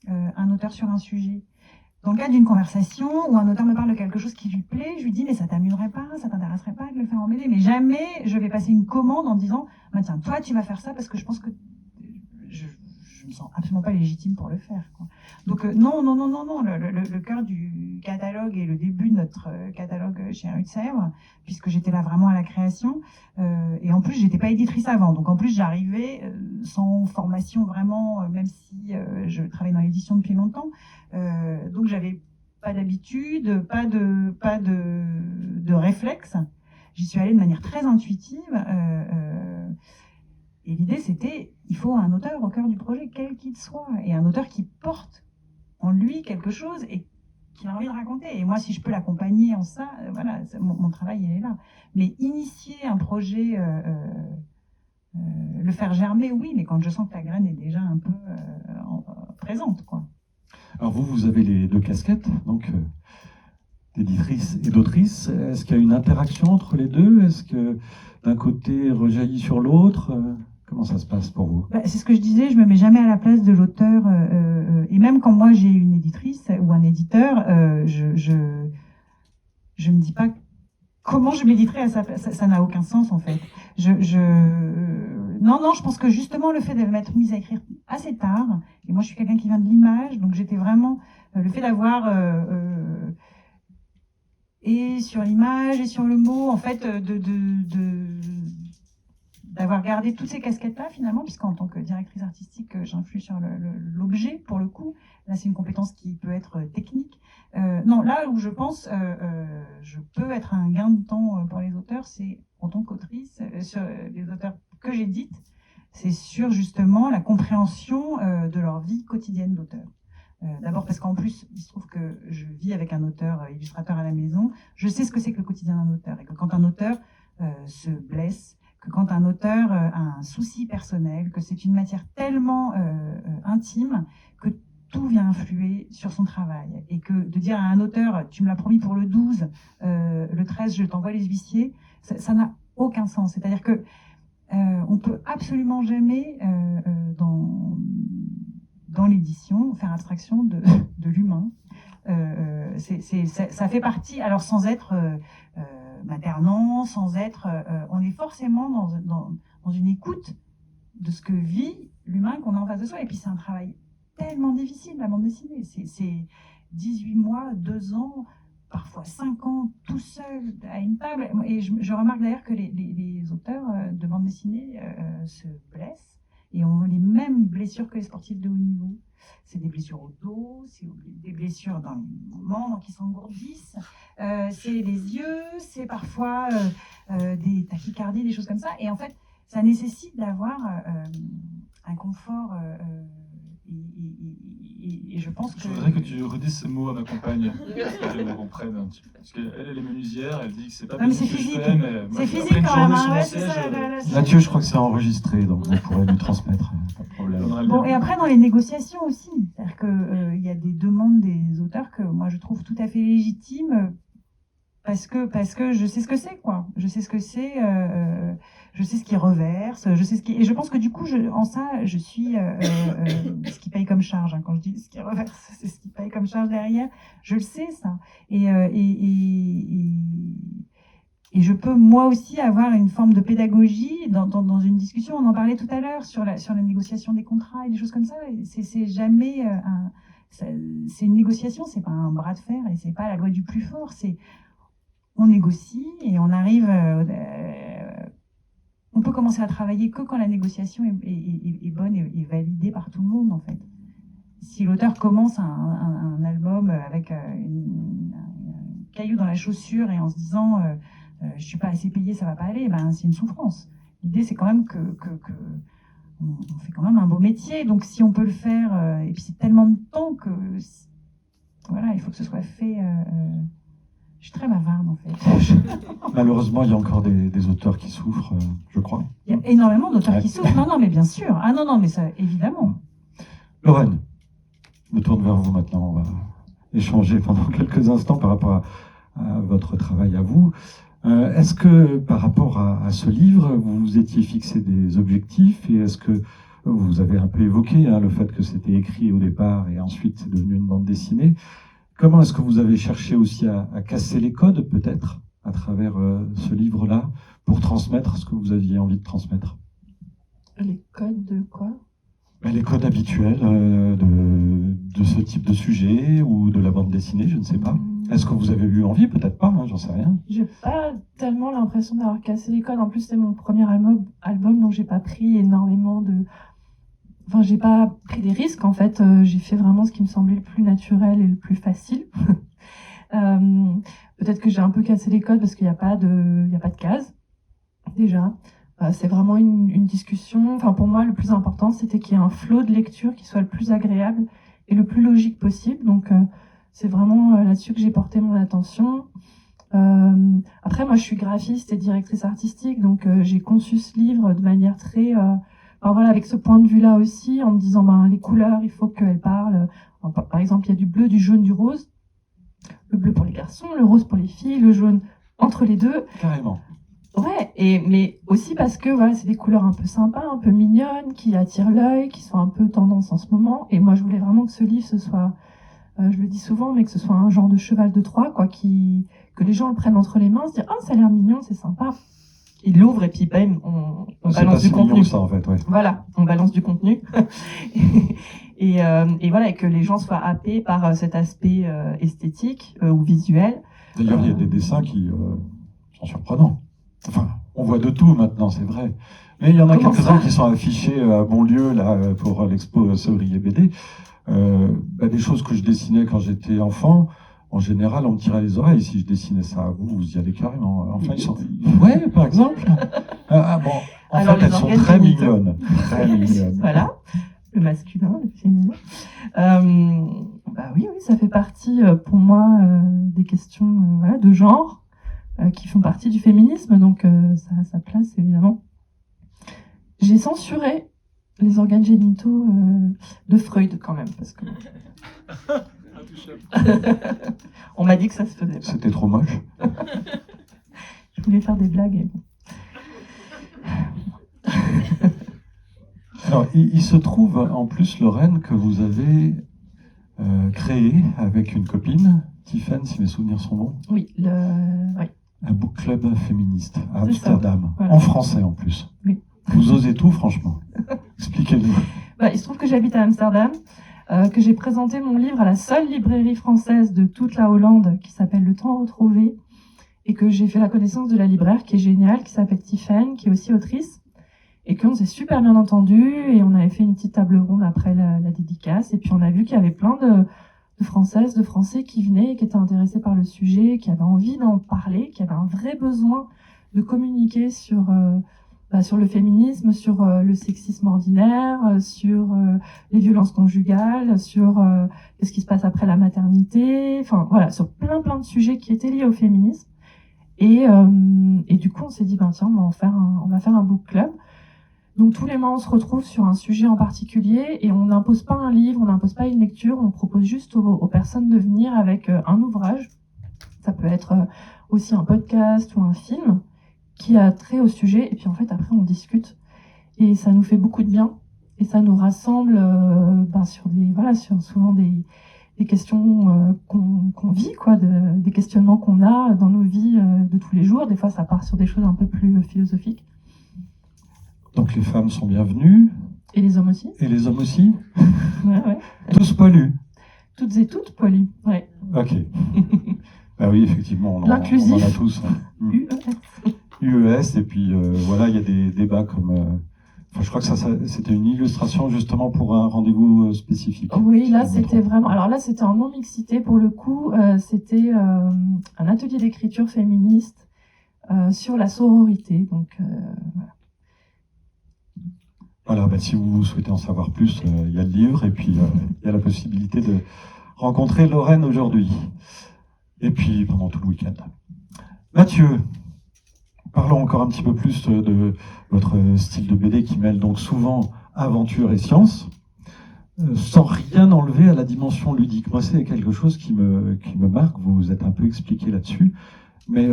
un auteur sur un sujet. Dans le cadre d'une conversation où un auteur me parle de quelque chose qui lui plaît, je lui dis mais ça t'amuserait pas, ça t'intéresserait pas de le faire en BD. Mais jamais je vais passer une commande en disant bah, tiens toi tu vas faire ça parce que je pense que je me sens absolument pas légitime pour le faire, quoi. Donc non, le cœur du catalogue et le début de notre catalogue chez Rue de Sèvres, puisque j'étais là vraiment à la création, et en plus j'étais pas éditrice avant, donc en plus j'arrivais sans formation vraiment, même si je travaille dans l'édition depuis longtemps, donc j'avais pas d'habitude, pas de réflexe. J'y suis allée de manière très intuitive. Et l'idée, c'était, il faut un auteur au cœur du projet, quel qu'il soit, et un auteur qui porte en lui quelque chose et qui a envie de raconter. Et moi, si je peux l'accompagner en ça, voilà, mon travail, il est là. Mais initier un projet, le faire germer, oui, mais quand je sens que la graine est déjà un peu présente, quoi. Alors vous avez les deux casquettes, donc d'éditrice et d'autrice. Est-ce qu'il y a une interaction entre les deux? Est-ce que d'un côté rejaillit sur l'autre? Comment ça se passe pour vous? C'est ce que je disais, je me mets jamais à la place de l'auteur. Et même quand moi j'ai une éditrice ou un éditeur, je me dis pas comment je m'éditerai à sa place. Ça n'a aucun sens en fait. Non, je pense que justement le fait de m'être mise à écrire assez tard, et moi je suis quelqu'un qui vient de l'image, donc j'étais vraiment le fait d'avoir et sur l'image et sur le mot, en fait, d'avoir gardé toutes ces casquettes-là, finalement, puisqu'en tant que directrice artistique, j'influe sur l'objet, pour le coup. Là, c'est une compétence qui peut être technique. Non, là où je pense, je peux être un gain de temps pour les auteurs, c'est en tant qu'autrice, sur les auteurs que j'édite, c'est sur justement la compréhension de leur vie quotidienne d'auteur. D'abord parce qu'en plus, il se trouve que je vis avec un auteur illustrateur à la maison. Je sais ce que c'est que le quotidien d'un auteur. Et que quand un auteur se blesse, que quand un auteur a un souci personnel, que c'est une matière tellement intime que tout vient influer sur son travail. Et que de dire à un auteur, tu me l'as promis pour le 12, le 13, je t'envoie les huissiers, ça n'a aucun sens. C'est-à-dire que on peut absolument jamais, dans l'édition, faire abstraction de l'humain. Ça fait partie, alors sans être maternant, sans être... on est forcément dans une écoute de ce que vit l'humain qu'on a en face de soi. Et puis c'est un travail tellement difficile, la bande dessinée. C'est 18 mois, 2 ans parfois 5 ans tout seul à une table. Et je remarque d'ailleurs que les auteurs de bande dessinée se blessent et ont les mêmes blessures que les sportifs de haut niveau. C'est des blessures au dos, c'est des blessures dans les membres qui s'engourdissent, c'est les yeux, c'est parfois des tachycardies, des choses comme ça. Et en fait, ça nécessite d'avoir un confort. Et je pense que... Je voudrais que tu redises ces mots à ma compagne, pour qu'elle me comprenne un petit peu. Parce qu'elle, elle est menuisière, elle dit que c'est pas Non, mais bien c'est ce que je physique. fais, mais moi, C'est physique après une quand même, journée hein, sur mon ouais, c'est siège, ça. Là, Mathieu, je crois que c'est enregistré, donc vous pourrez lui transmettre, pas de problème. j'aimerais Bon, bien. et après, dans les négociations aussi, c'est-à-dire qu'il y a des demandes des auteurs que moi je trouve tout à fait légitimes parce que je sais ce que c'est, quoi. Je sais ce que c'est, je sais ce qui reverse, je sais ce qui... Et je pense que du coup, en ça, je suis ce qui paye comme charge. Hein. Quand je dis ce qui reverse, c'est ce qui paye comme charge derrière. Je le sais, ça. Et je peux moi aussi avoir une forme de pédagogie dans une discussion. On en parlait tout à l'heure sur la négociation des contrats et des choses comme ça. C'est jamais c'est une négociation, c'est pas un bras de fer et c'est pas la loi du plus fort. C'est on négocie et on arrive. On peut commencer à travailler que quand la négociation est bonne et validée par tout le monde en fait. Si l'auteur commence un album avec un caillou dans la chaussure et en se disant je suis pas assez payé, ça va pas aller, ben c'est une souffrance. L'idée c'est quand même que on fait quand même un beau métier, donc si on peut le faire, et puis c'est tellement de temps que voilà, il faut que ce soit fait. Je suis très bavarde en fait. Malheureusement, il y a encore des auteurs qui souffrent, je crois. Il y a énormément d'auteurs Ouais. qui souffrent. Non, mais bien sûr. Ah non, mais ça, évidemment. Lorraine, je me tourne vers vous maintenant. On va échanger pendant quelques instants par rapport à votre travail à vous. Est-ce que par rapport à ce livre, vous vous étiez fixé des objectifs et est-ce que vous avez un peu évoqué le fait que c'était écrit au départ et ensuite c'est devenu une bande dessinée. Comment est-ce que vous avez cherché aussi à casser les codes peut-être à travers ce livre-là pour transmettre ce que vous aviez envie de transmettre? Les codes de quoi? Les codes habituels de ce type de sujet ou de la bande dessinée, je ne sais pas. Est-ce que vous avez eu envie? Peut-être pas, j'en sais rien. J'ai pas tellement l'impression d'avoir cassé les codes. En plus, c'est mon premier album, donc j'ai pas pris énormément de... Enfin, j'ai pas pris des risques, en fait. J'ai fait vraiment ce qui me semblait le plus naturel et le plus facile. Peut-être que j'ai un peu cassé les codes parce qu'il n'y a pas de case, déjà. C'est vraiment une discussion. Enfin, pour moi, le plus important, c'était qu'il y ait un flot de lecture qui soit le plus agréable et le plus logique possible. Donc, c'est vraiment là-dessus que j'ai porté mon attention. Après, moi, je suis graphiste et directrice artistique, donc j'ai conçu ce livre de manière très... Alors voilà, avec ce point de vue-là aussi, en me disant, les couleurs, il faut qu'elles parlent. Par exemple, il y a du bleu, du jaune, du rose. Le bleu pour les garçons, le rose pour les filles, le jaune entre les deux. Carrément. Ouais, mais aussi parce que voilà, c'est des couleurs un peu sympas, un peu mignonnes, qui attirent l'œil, qui sont un peu tendance en ce moment. Et moi, je voulais vraiment que ce livre, ce soit, je le dis souvent, mais que ce soit un genre de cheval de Troie, quoi, que les gens le prennent entre les mains, se disent, ah, ça a l'air mignon, c'est sympa. Ils l'ouvrent et puis bam, on C'est balance pas du si mignon contenu. que ça, en fait, ouais. Voilà, on balance du contenu. et voilà, et que les gens soient happés par cet aspect esthétique ou visuel. D'ailleurs, il y a des dessins qui sont surprenants. Enfin, on voit de tout maintenant, c'est vrai. Mais il y en a Comment quelques-uns ça qui sont affichés à Bonlieu, là, pour l'expo Sevrier BD. Des choses que je dessinais quand j'étais enfant. En général, on me tirait les oreilles. Si je dessinais ça à vous, vous y allez carrément. Enfin, ils sont... Ouais, par exemple. Bon, en Alors, fait, les elles sont organes très génitaux. mignonnes. Très mignonnes. Voilà, le masculin, le féminin. Oui, ça fait partie pour moi des questions voilà, de genre qui font partie du féminisme, donc ça a sa place évidemment. J'ai censuré les organes génitaux de Freud quand même, parce que on m'a dit que ça se faisait pas. C'était trop moche. Je voulais faire des blagues. Et bon. Alors, il se trouve en plus, Lorraine, que vous avez créé avec une copine, Tiffen, si mes souvenirs sont bons, Oui, un book club féministe à C'est ça, Amsterdam, voilà. en français en plus. Oui. Vous osez tout, franchement. Expliquez-nous. Il se trouve que j'habite à Amsterdam. que j'ai présenté mon livre à la seule librairie française de toute la Hollande qui s'appelle Le Temps retrouvé, et que j'ai fait la connaissance de la libraire qui est géniale, qui s'appelle Tiffaine, qui est aussi autrice, et qu'on s'est super bien entendu, et on avait fait une petite table ronde après la dédicace, et puis on a vu qu'il y avait plein de Françaises, de Français qui venaient, qui étaient intéressés par le sujet, qui avaient envie d'en parler, qui avaient un vrai besoin de communiquer sur le féminisme, sur le sexisme ordinaire, sur les violences conjugales, sur ce qui se passe après la maternité, enfin voilà, sur plein de sujets qui étaient liés au féminisme. Et du coup, on s'est dit, ben tiens, on va faire un book club. Donc tous les mois, on se retrouve sur un sujet en particulier et on n'impose pas un livre, on n'impose pas une lecture, on propose juste aux personnes de venir avec un ouvrage. Ça peut être aussi un podcast ou un film qui a trait au sujet, et puis en fait après on discute, et ça nous fait beaucoup de bien, et ça nous rassemble sur souvent des questions qu'on vit, quoi, des questionnements qu'on a dans nos vies de tous les jours. Des fois ça part sur des choses un peu plus philosophiques. Donc les femmes sont bienvenues. Et les hommes aussi. Et les hommes aussi. Ouais. Tous poilus. Toutes et toutes poilus, ouais. Ok. Ah oui, effectivement, on en a tous. Hein. UES, et puis voilà, il y a des débats comme... je crois que ça c'était une illustration justement pour un rendez-vous spécifique. Oui, là c'était vraiment... Alors là c'était en non-mixité pour le coup, c'était un atelier d'écriture féministe sur la sororité, donc voilà. Voilà, si vous souhaitez en savoir plus, il y a le livre, et puis il y a la possibilité de rencontrer Lorraine aujourd'hui, et puis pendant tout le week-end. Mathieu, parlons encore un petit peu plus de votre style de BD qui mêle donc souvent aventure et science, sans rien enlever à la dimension ludique. Moi, c'est quelque chose qui me marque, vous vous êtes un peu expliqué là-dessus, mais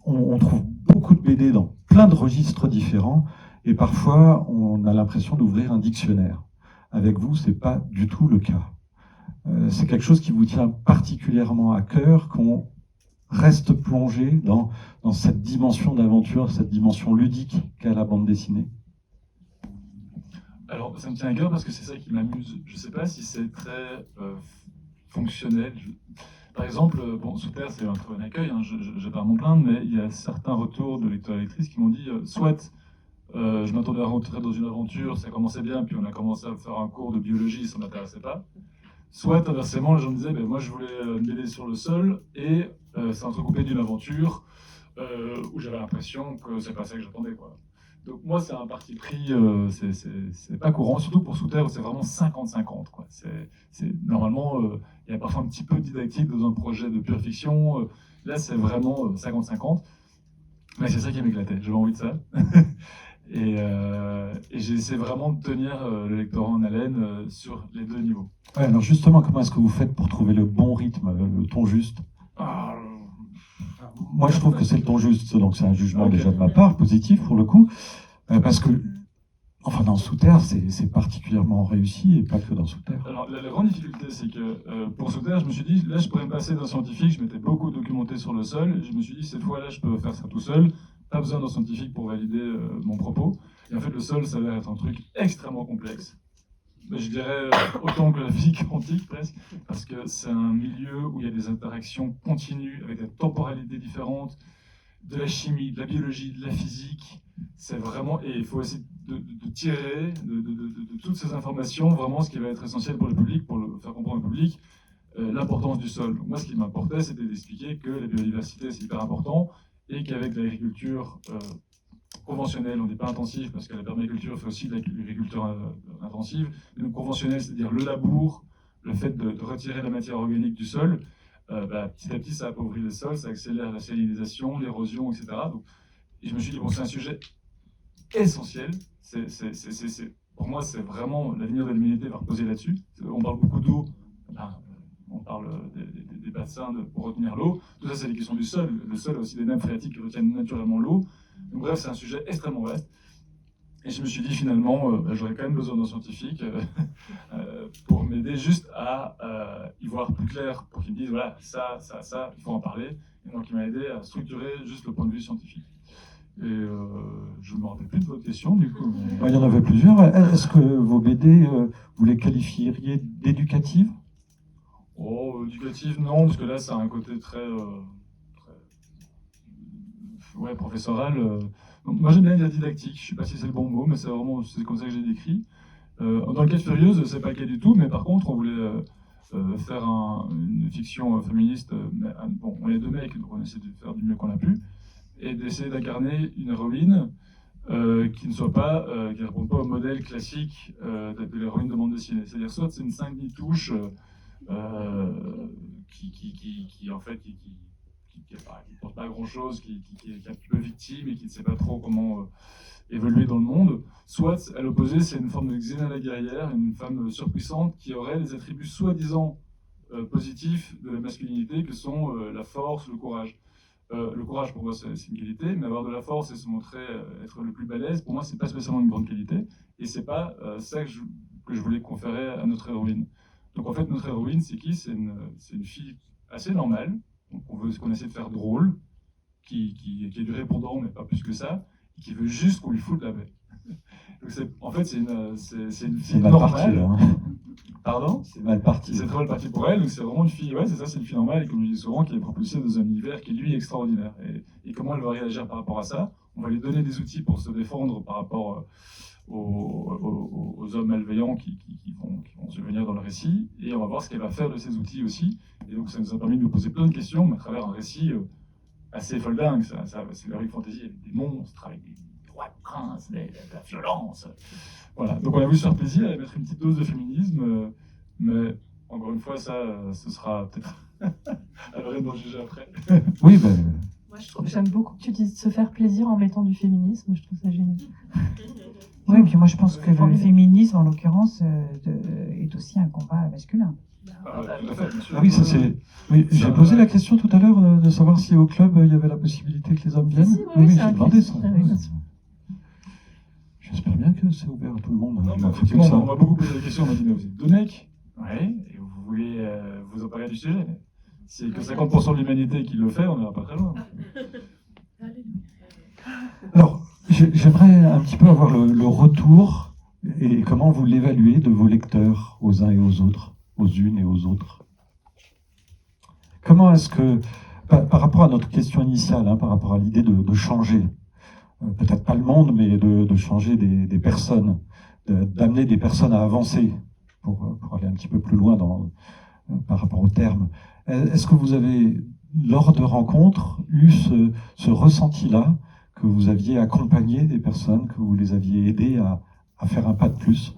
on trouve beaucoup de BD dans plein de registres différents, et parfois on a l'impression d'ouvrir un dictionnaire. Avec vous, c'est pas du tout le cas. C'est quelque chose qui vous tient particulièrement à cœur, qu'on reste plongé dans cette dimension d'aventure, cette dimension ludique qu'a la bande dessinée. Alors, ça me tient à cœur parce que c'est ça qui m'amuse. Je ne sais pas si c'est très fonctionnel. Par exemple, Sous Terre, c'est un très bon accueil, hein, je ne vais pas m'en plaindre, mais il y a certains retours de lecteurs et lectrices qui m'ont dit soit je m'attendais à rentrer dans une aventure, ça commençait bien, puis on a commencé à faire un cours de biologie, ça ne m'intéressait pas. Soit, inversement, les gens me disaient, moi je voulais une BD sur le sol, et c'est entrecoupé d'une aventure où j'avais l'impression que c'est pas ça que j'attendais, quoi. Donc moi, c'est un parti pris, c'est pas courant, surtout pour Sous Terre, où c'est vraiment 50-50, quoi. Normalement, il y a parfois un petit peu de didactique dans un projet de pure fiction. Là, c'est vraiment 50-50. Mais c'est ça qui m'éclatait, j'avais envie de ça. Et j'essaie vraiment de tenir le lectorat en haleine sur les deux niveaux. Ouais, alors justement, comment est-ce que vous faites pour trouver le bon rythme, le ton juste? Moi, je trouve que c'est le ton juste, donc c'est un jugement déjà de ma part, positif pour le coup, parce que, enfin, dans Sous Terre, c'est particulièrement réussi, et pas que dans Sous Terre. Alors, la grande difficulté, c'est que pour Sous Terre, je me suis dit, là, je pourrais me passer d'un scientifique, je m'étais beaucoup documenté sur le sol, et je me suis dit, cette fois-là, je peux faire ça tout seul, pas besoin d'un scientifique pour valider mon propos. Et en fait, le sol, ça a l'air être un truc extrêmement complexe. Je dirais autant que la physique quantique, presque, parce que c'est un milieu où il y a des interactions continues avec des temporalités différentes, de la chimie, de la biologie, de la physique. C'est vraiment, et il faut essayer de tirer de toutes ces informations vraiment ce qui va être essentiel pour le public, pour le faire comprendre au public, l'importance du sol. Donc moi, ce qui m'importait, c'était d'expliquer que la biodiversité, c'est hyper important, et qu'avec l'agriculture conventionnelle, on n'est pas intensif, parce que la permaculture fait aussi de l'agriculture intensive, mais donc conventionnelle, c'est-à-dire le labour, le fait de retirer la matière organique du sol, petit à petit, ça appauvrit le sol, ça accélère la salinisation, l'érosion, etc. Donc, et je me suis dit, c'est un sujet essentiel. Pour moi, c'est vraiment l'avenir de l'humanité va reposer là-dessus. On parle beaucoup d'eau, on parle des bassins pour retenir l'eau. Tout ça, c'est les questions du sol. Le sol a aussi des nappes phréatiques qui retiennent naturellement l'eau. Donc, bref, c'est un sujet extrêmement vaste. Et je me suis dit, finalement, j'aurais quand même besoin d'un scientifique pour m'aider juste à y voir plus clair, pour qu'il me dise, voilà, ça, il faut en parler. Et donc, il m'a aidé à structurer juste le point de vue scientifique. Et je ne me rappelle plus de votre question, du coup. Il y en avait plusieurs. Est-ce que vos BD, vous les qualifieriez d'éducatives? Oh, éducative, non, parce que là, ça a un côté très ouais, professoral. Donc, moi, j'aime bien dire didactique. Je ne sais pas si c'est le bon mot, mais c'est comme ça que j'ai décrit. Dans le cas de Furieuse, c'est pas le cas du tout, mais par contre, on voulait faire une fiction féministe. Bon, on est deux mecs, donc on essaie de faire du mieux qu'on a pu, et d'essayer d'incarner une héroïne qui ne soit pas, qui ne réponde pas au modèle classique de l'héroïne de bande dessinée. C'est-à-dire soit c'est une 5-10 touches qui en fait qui porte pas grand-chose, qui est un petit peu victime et qui ne sait pas trop comment évoluer dans le monde, soit à l'opposé, c'est une forme de Xena la guerrière, une femme surpuissante qui aurait des attributs soi-disant positifs de la masculinité que sont la force, le courage. Le courage, pour moi, c'est une qualité, mais avoir de la force et se montrer être le plus balèze, pour moi, c'est pas spécialement une grande qualité, et c'est pas ça que je voulais conférer à notre héroïne. Donc en fait, notre héroïne, c'est qui? C'est une fille assez normale, donc qu'on essaie de faire drôle, qui est du répondant, mais pas plus que ça, et qui veut juste qu'on lui foute la paix. Donc en fait, c'est une fille mal normale. parti, hein. Pardon? C'est mal parti. C'est très mal parti pour elle, donc c'est vraiment une fille, ouais, c'est ça, c'est une fille normale, et comme je dis souvent, qui est propulsée dans un univers qui, lui, est extraordinaire. Et comment elle va réagir par rapport à ça? On va lui donner des outils pour se défendre par rapport aux hommes malveillants qui vont survenir dans le récit, et on va voir ce qu'elle va faire de ces outils aussi. Et donc ça nous a permis de nous poser plein de questions, mais à travers un récit assez foldingue. C'est l'heroic fantasy avec des monstres, avec des rois de princes, de la violence. Voilà, donc on a voulu se faire plaisir et mettre une petite dose de féminisme, mais encore une fois, ça, ce sera peut-être à l'oreille d'en juger après. Oui, ben, Moi, j'aime beaucoup que tu dises se faire plaisir en mettant du féminisme. Je trouve ça génial. Oui, et puis moi je pense que le féminisme, en l'occurrence, est aussi un combat masculin. Tout à fait, bien sûr. ah oui, ça c'est. Oui, j'ai posé la question tout à l'heure de savoir si au club il y avait la possibilité que les hommes viennent. Si, oui, c'est j'ai un demandé ça. Ah oui, bien sûr. J'espère bien que c'est ouvert à tout le monde. Non, Je mais m'en fous effectivement, de ça. on m'a beaucoup posé la question, on m'a dit, mais vous êtes deux mecs, ouais, et vous voulez vous emparer du sujet. Si c'est que 50% de l'humanité qui le fait, on n'ira pas très loin. Alors, j'aimerais un petit peu avoir le retour et comment vous l'évaluez de vos lecteurs aux uns et aux autres, aux unes et aux autres. Comment est-ce que, par rapport à notre question initiale, hein, par rapport à l'idée de changer, peut-être pas le monde, mais de changer des personnes, d'amener des personnes à avancer pour aller un petit peu plus loin par rapport au terme. Est-ce que vous avez, lors de rencontres, eu ce ressenti-là, que vous aviez accompagné des personnes, que vous les aviez aidées à faire un pas de plus?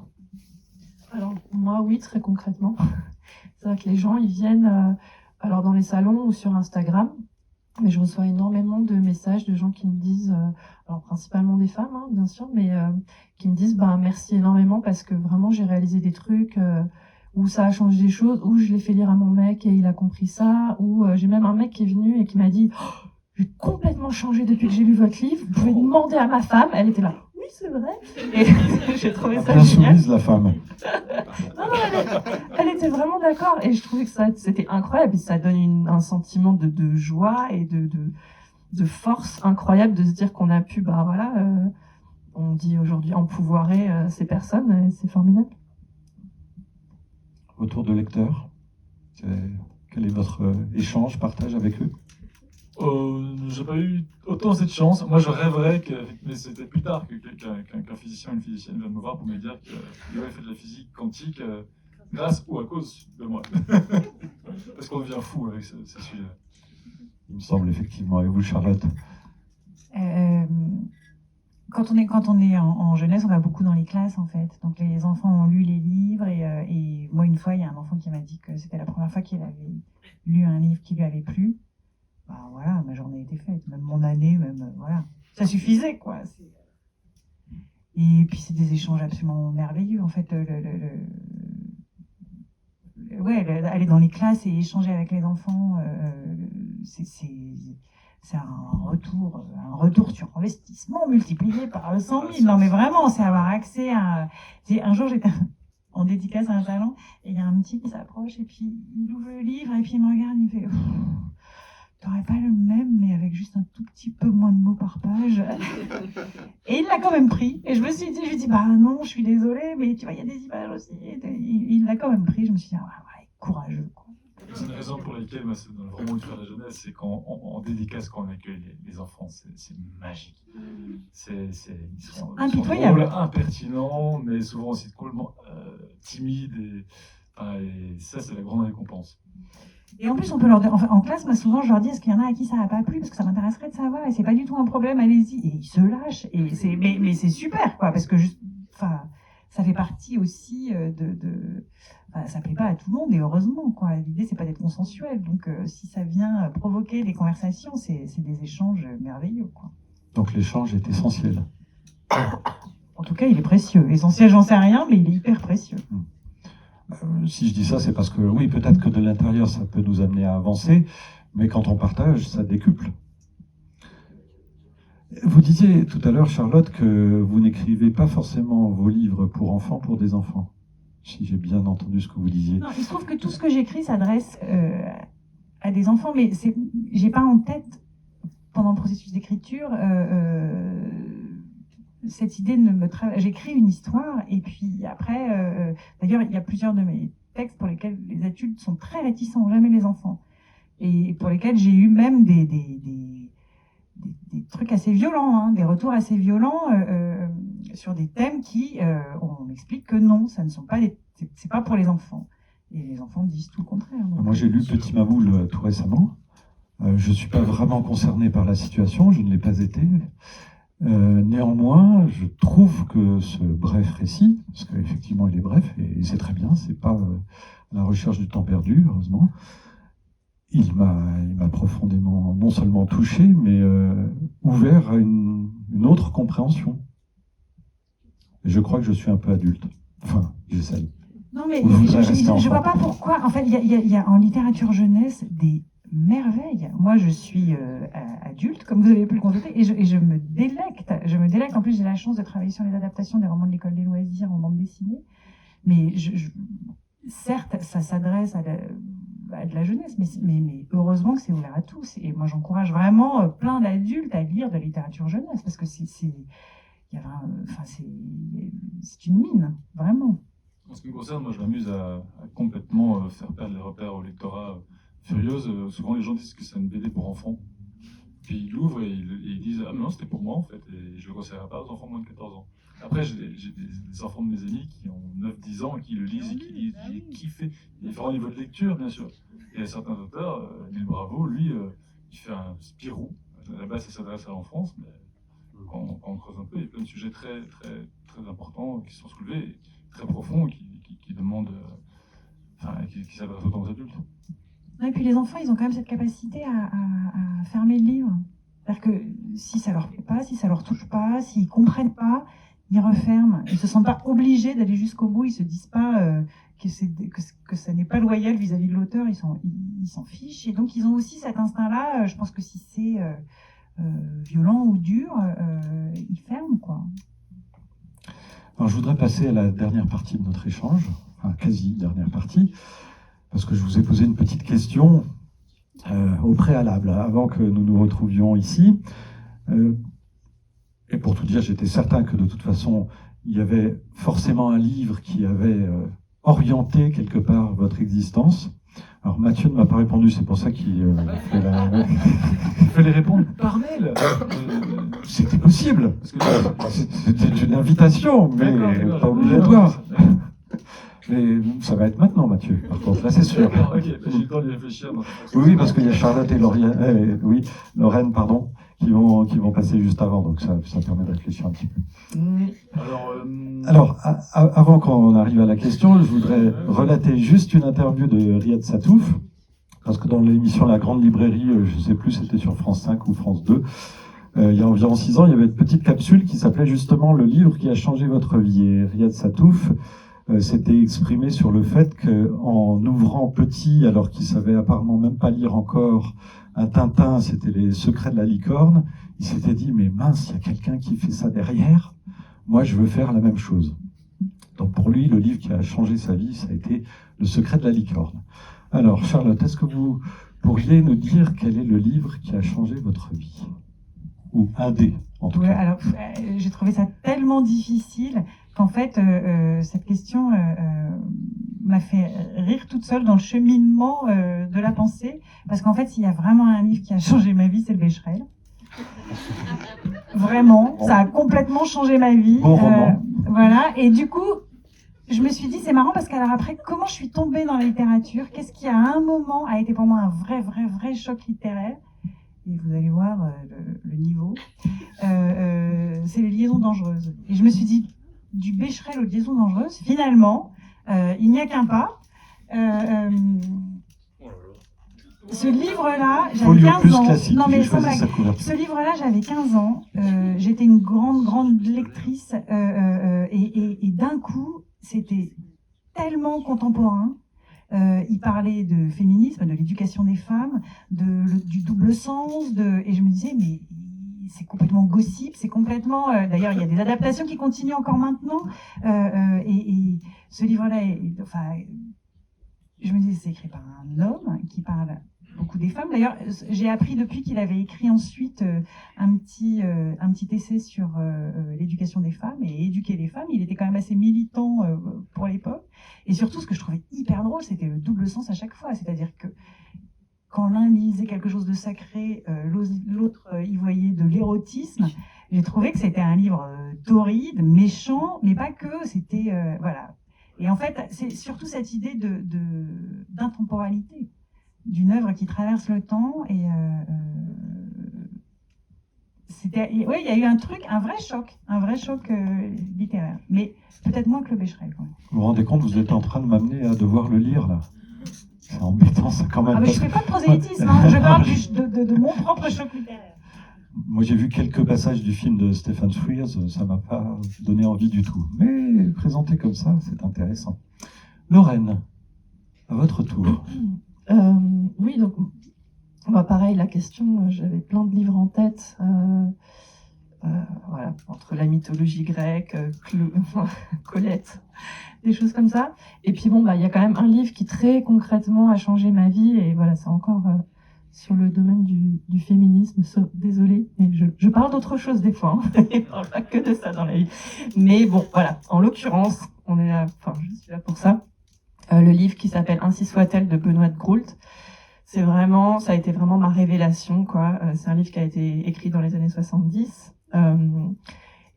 Alors, moi, oui, très concrètement. C'est vrai que les gens, ils viennent alors dans les salons ou sur Instagram, mais je reçois énormément de messages de gens qui me disent, alors principalement des femmes, hein, bien sûr, mais qui me disent merci énormément parce que vraiment j'ai réalisé des trucs où ça a changé des choses, où je l'ai fait lire à mon mec et il a compris ça, où j'ai même un mec qui est venu et qui m'a dit oh, j'ai complètement changé depuis que j'ai lu votre livre, vous pouvez demander à ma femme, elle était là. Oui, c'est vrai. Et j'ai trouvé ça Bien génial. soumise, la femme. Non, elle était vraiment d'accord et je trouvais que c'était incroyable et ça donne un sentiment de joie et de force incroyable de se dire qu'on a pu, on dit aujourd'hui empouvoirer ces personnes, et c'est formidable. Autour de lecteurs, quel est votre échange, partage avec eux? J'ai pas eu autant cette chance. Moi, je rêverais mais c'était plus tard qu'un physicien ou une physicienne vienne me voir pour me dire qu'il avait fait de la physique quantique grâce ou à cause de moi. Parce qu'on devient fou avec ces sujets. Il me semble effectivement. Et vous, Charlotte? Quand on est en jeunesse, on va beaucoup dans les classes en fait. Donc les enfants ont lu les livres et moi une fois il y a un enfant qui m'a dit que c'était la première fois qu'il avait lu un livre qui lui avait plu. Voilà, ma journée était faite, même mon année, voilà, ça suffisait quoi. Et puis c'est des échanges absolument merveilleux en fait. Aller dans les classes et échanger avec les enfants, c'est un retour sur investissement multiplié par 100 000. Non mais vraiment, c'est avoir accès à... Un jour, j'étais en dédicace à un salon, et il y a un petit qui s'approche, et puis il ouvre le livre, et puis il me regarde, il me fait... T'aurais pas le même, mais avec juste un tout petit peu moins de mots par page. Et il l'a quand même pris. Et je lui ai dit, bah non, je suis désolée, mais tu vois, il y a des images aussi. Et il l'a quand même pris. Je me suis dit, ouais, courageux, quoi. C'est une raison pour laquelle, moi, c'est dans le roman du Frère de la Jeunesse, c'est qu'en dédicace, quand on accueille les enfants, c'est magique. Ils sont impitoyables. drôles, impertinents, mais souvent aussi complètement timides. Et ça, c'est la grande récompense. Et en plus, on peut leur dire, en classe, moi, souvent, je leur dis, est-ce qu'il y en a à qui ça n'a pas plu? Parce que ça m'intéresserait de savoir, et c'est pas du tout un problème, allez-y. Et ils se lâchent. Mais c'est super, quoi, parce que ça fait partie aussi ça plaît pas à tout le monde, et heureusement, quoi. L'idée, c'est pas d'être consensuel. Donc, si ça vient provoquer des conversations, c'est des échanges merveilleux, quoi. Donc l'échange est essentiel. En tout cas, il est précieux. Essentiel, j'en sais rien, mais il est hyper précieux. Si je dis ça, c'est parce que oui, peut-être que de l'intérieur, ça peut nous amener à avancer, mais quand on partage, ça décuple. Vous disiez tout à l'heure, Charlotte, que vous n'écrivez pas forcément vos livres pour enfants, pour des enfants. Si j'ai bien entendu ce que vous disiez. Non, il se trouve que tout ce que j'écris s'adresse à des enfants, mais j'ai pas en tête, pendant le processus d'écriture, cette idée de me travailler. J'écris une histoire, et puis après, d'ailleurs, il y a plusieurs de mes textes pour lesquels les adultes sont très réticents, jamais les enfants, et pour lesquels j'ai eu même des trucs assez violents, hein, des retours assez violents sur des thèmes qui, on m'explique que non, ça ne sont pas c'est pas pour les enfants. Et les enfants disent tout le contraire. Donc. Moi, j'ai lu Petit Mamoul tout récemment. Je ne suis pas vraiment concerné par la situation, je ne l'ai pas été. Néanmoins, je trouve que ce bref récit, parce qu'effectivement il est bref, et c'est très bien, c'est pas la recherche du temps perdu, heureusement, il m'a profondément, non seulement touché, mais ouvert à une autre compréhension. Et je crois que je suis un peu adulte. Enfin, j'essaye. Non, mais je vois pas pourquoi. En fait, il y a en littérature jeunesse des merveilles. Moi, je suis adulte, comme vous avez pu le constater, et je me délecte. Je me délecte. En plus, j'ai la chance de travailler sur les adaptations des romans de l'école des loisirs en bande dessinée. Mais certes, ça s'adresse à de la jeunesse, mais heureusement que c'est ouvert à tous. Et moi, j'encourage vraiment plein d'adultes à lire de la littérature jeunesse, parce que c'est une mine, vraiment. En ce qui me concerne, moi, je m'amuse à complètement faire perdre les repères au lectorat. Furieuse, souvent les gens disent que c'est une BD pour enfants. Puis ils l'ouvrent et ils disent « Ah mais non, c'était pour moi en fait, et je le conseillerais pas aux enfants de moins de 14 ans. » Après, j'ai des enfants de mes amis qui ont 9-10 ans et qui le lisent et qui lisent, et qui fait des différents niveaux de lecture, bien sûr. Et il y a certains auteurs, Neil Bravo, lui, il fait un Spirou. À la base, ça s'adresse à l'enfance, mais quand on creuse un peu, il y a plein de sujets très, très, très importants qui sont soulevés, très profonds, qui demandent, qui s'adressent autant aux adultes. Et puis les enfants, ils ont quand même cette capacité à fermer le livre. C'est-à-dire que si ça leur plaît pas, si ça leur touche pas, s'ils comprennent pas, ils referment. Ils se sentent pas obligés d'aller jusqu'au bout. Ils se disent pas que ça n'est pas loyal vis-à-vis de l'auteur. Ils s'en fichent. Et donc ils ont aussi cet instinct-là. Je pense que si c'est violent ou dur, ils ferment, quoi. Alors je voudrais passer à la dernière partie de notre échange, enfin quasi dernière partie. Parce que je vous ai posé une petite question au préalable, avant que nous nous retrouvions ici. Et pour tout dire, j'étais certain que de toute façon, il y avait forcément un livre qui avait orienté quelque part votre existence. Alors Mathieu ne m'a pas répondu, c'est pour ça qu'il Il fallait répondre par mail. C'était possible. C'était une invitation, mais pas obligatoire. Mais ça va être maintenant, Mathieu, par contre, là c'est sûr. Ok, j'ai le temps d'y réfléchir. Oui, parce qu'il y a Charlotte et Lorraine, pardon, qui vont passer juste avant, donc ça permet de réfléchir un petit peu. Alors, avant qu'on arrive à la question, je voudrais relater juste une interview de Riyad Satouf, parce que dans l'émission La Grande Librairie, je ne sais plus, c'était sur France 5 ou France 2, il y a environ 6 ans, il y avait une petite capsule qui s'appelait justement « Le livre qui a changé votre vie ». Et Riyad Satouf s'était exprimé sur le fait qu'en ouvrant petit, alors qu'il savait apparemment même pas lire encore, un Tintin, c'était les secrets de la licorne, il s'était dit, mais mince, il y a quelqu'un qui fait ça derrière, moi je veux faire la même chose. Donc pour lui, le livre qui a changé sa vie, ça a été Le secret de la licorne. Alors Charlotte, est-ce que vous pourriez nous dire quel est le livre qui a changé votre vie ? ou indé, en tout Ouais, cas. alors, j'ai trouvé ça tellement difficile qu'en fait, cette question m'a fait rire toute seule dans le cheminement de la pensée. Parce qu'en fait, s'il y a vraiment un livre qui a changé ma vie, c'est le Becherel. Vraiment, ça a complètement changé ma vie. Beau roman. Voilà, et du coup, je me suis dit, c'est marrant parce qu'alors après, comment je suis tombée dans la littérature? Qu'est-ce qui à un moment a été pour moi un vrai choc littéraire? Et vous allez voir le niveau. C'est les liaisons dangereuses. Et je me suis dit, du Becherel aux liaisons dangereuses, finalement, il n'y a qu'un pas. Ce livre-là, j'avais Folio 15 plus ans. classique, Non, mais j'ai sans choisi blague. sa couverture. Ce livre-là, j'avais 15 ans. J'étais une grande lectrice. Et d'un coup, c'était tellement contemporain. Il parlait de féminisme, de l'éducation des femmes, du double sens. Et je me disais, mais c'est complètement gossip, c'est complètement... D'ailleurs, il y a des adaptations qui continuent encore maintenant. Et ce livre-là, enfin, je me disais, c'est écrit par un homme qui parle beaucoup des femmes. D'ailleurs, j'ai appris depuis qu'il avait écrit ensuite un petit essai sur l'éducation des femmes et éduquer les femmes. Il était quand même assez militant pour l'époque. Et surtout, ce que je trouvais hyper drôle, c'était le double sens à chaque fois. C'est-à-dire que quand l'un lisait quelque chose de sacré, l'autre y voyait de l'érotisme. J'ai trouvé que c'était un livre torride, méchant, mais pas que. C'était voilà. Et en fait, c'est surtout cette idée d'intemporalité d'une œuvre qui traverse le temps. Et ouais, il y a eu un vrai choc littéraire. Mais peut-être moins que le Becherel. Vous vous rendez compte, vous êtes en train de m'amener à devoir le lire, là. C'est embêtant, ça, quand même. Ah, mais je ne fais pas de prosélytisme, hein. Je parle de mon propre choc littéraire. Moi, j'ai vu quelques passages du film de Stephen Frears, ça m'a pas donné envie du tout. Mais présenté comme ça, c'est intéressant. Lorraine, à votre tour. Oui, donc, pareil, la question, j'avais plein de livres en tête. Voilà, entre la mythologie grecque, Colette, des choses comme ça. Et puis bon, il y a quand même un livre qui très concrètement a changé ma vie. Et voilà, c'est encore sur le domaine du féminisme. Désolée, mais je parle d'autre chose des fois. Hein. Je parle pas que de ça dans la vie. Mais bon, voilà, en l'occurrence, on est là, je suis là pour ça. Le livre qui s'appelle Ainsi soit-elle de Benoît de Groult. Ça a été vraiment ma révélation, quoi. C'est un livre qui a été écrit dans les années 70.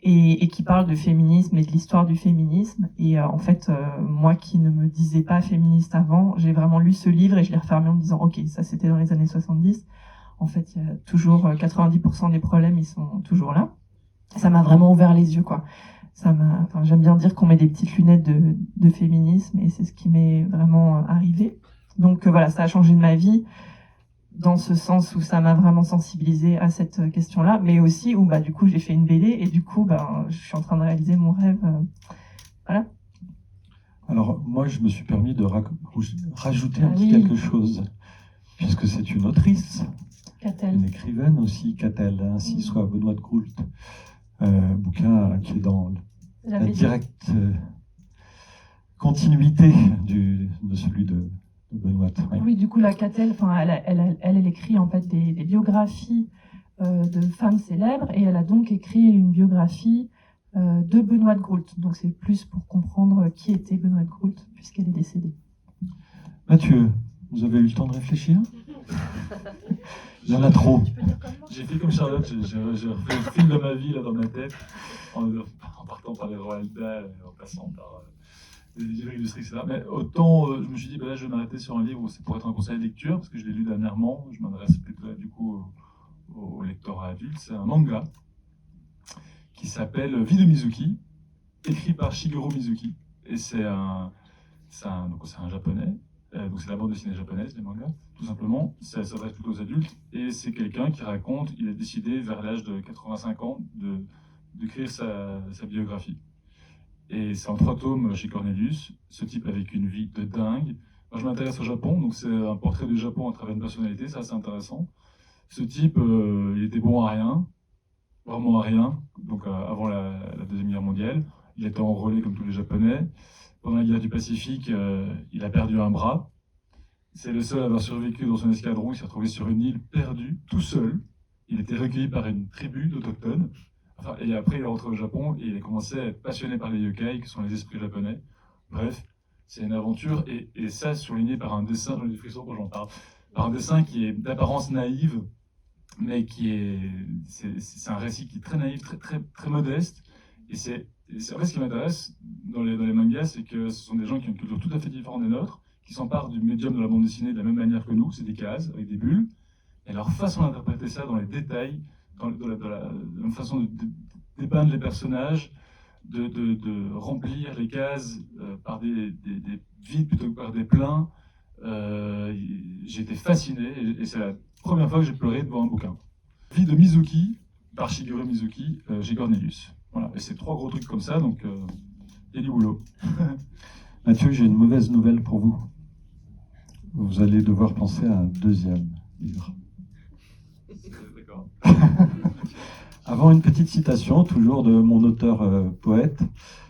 Et qui parle de féminisme et de l'histoire du féminisme. Et en fait, moi qui ne me disais pas féministe avant, j'ai vraiment lu ce livre et je l'ai refermé en me disant, ok, ça c'était dans les années 70. En fait, il y a toujours 90% des problèmes, ils sont toujours là. Ça m'a vraiment ouvert les yeux, quoi. J'aime bien dire qu'on met des petites lunettes de féminisme et c'est ce qui m'est vraiment arrivé. Donc voilà, ça a changé de ma vie. Dans ce sens où ça m'a vraiment sensibilisée à cette question-là, mais aussi où du coup j'ai fait une BD et du coup je suis en train de réaliser mon rêve. Voilà. Alors moi je me suis permis de rajouter un petit oui. quelque chose, puisque c'est une autrice, Qu'a-t-elle ? une écrivaine aussi, qu'a-t-elle, ainsi soit Benoît de Groult, bouquin qui est dans la directe continuité de celui de Benoît. Oui, du coup, la Qu'a-t-elle, elle écrit en fait des biographies de femmes célèbres et elle a donc écrit une biographie de Benoît de Groult. Donc c'est plus pour comprendre qui était Benoît de Groult puisqu'elle est décédée. Mathieu, vous avez eu le temps de réfléchir? Il y en a trop. J'ai fait comme Charlotte, j'ai refait le film de ma vie là, dans ma tête, en partant par les Roald Dahl, en passant par les livres illustrés, etc. Mais autant, je me suis dit, là, je vais m'arrêter sur un livre où c'est pour être un conseil de lecture, parce que je l'ai lu dernièrement. Je m'adresse plutôt du coup au lectorat adulte. C'est un manga qui s'appelle Vie de Mizuki, écrit par Shigeru Mizuki. Et c'est un japonais. Donc c'est la bande dessinée japonaise, les mangas, tout simplement. Ça s'adresse plutôt aux adultes. Et c'est quelqu'un qui raconte, il a décidé vers l'âge de 85 ans d'écrire sa biographie. Et c'est en 3 tomes chez Cornelius. Ce type avec une vie de dingue. Moi je m'intéresse au Japon, donc c'est un portrait du Japon à travers une personnalité, c'est assez intéressant. Ce type, il était bon à rien, vraiment à rien, donc avant la Deuxième Guerre mondiale. Il était enrôlé comme tous les Japonais. Pendant la guerre du Pacifique, il a perdu un bras. C'est le seul à avoir survécu dans son escadron. Il s'est retrouvé sur une île perdue, tout seul. il était recueilli par une tribu d'autochtones. Enfin, et après, il est rentré au Japon et il a commencé à être passionné par les yokai, qui sont les esprits japonais. Bref, c'est une aventure, et ça surligné par un dessin, j'en ai des frissons quand j'en parle, par un dessin qui est d'apparence naïve, mais c'est un récit qui est très naïf, très modeste. Et en fait, ce qui m'intéresse dans les mangas, c'est que ce sont des gens qui ont une culture tout à fait différente des nôtres, qui s'emparent du médium de la bande dessinée de la même manière que nous, c'est des cases avec des bulles, et leur façon d'interpréter ça dans les détails, dans la façon de dépeindre les personnages, de remplir les cases par des vides plutôt que par des pleins. J'ai été fasciné, et c'est la première fois que j'ai pleuré devant un bouquin. Vie de Mizuki, par Shigeru Mizuki, chez Cornelius. Voilà, et c'est 3 gros trucs comme ça, donc il y a du boulot. Mathieu, j'ai une mauvaise nouvelle pour vous. Vous allez devoir penser à un 2e livre. D'accord. Avant, une petite citation, toujours de mon auteur poète.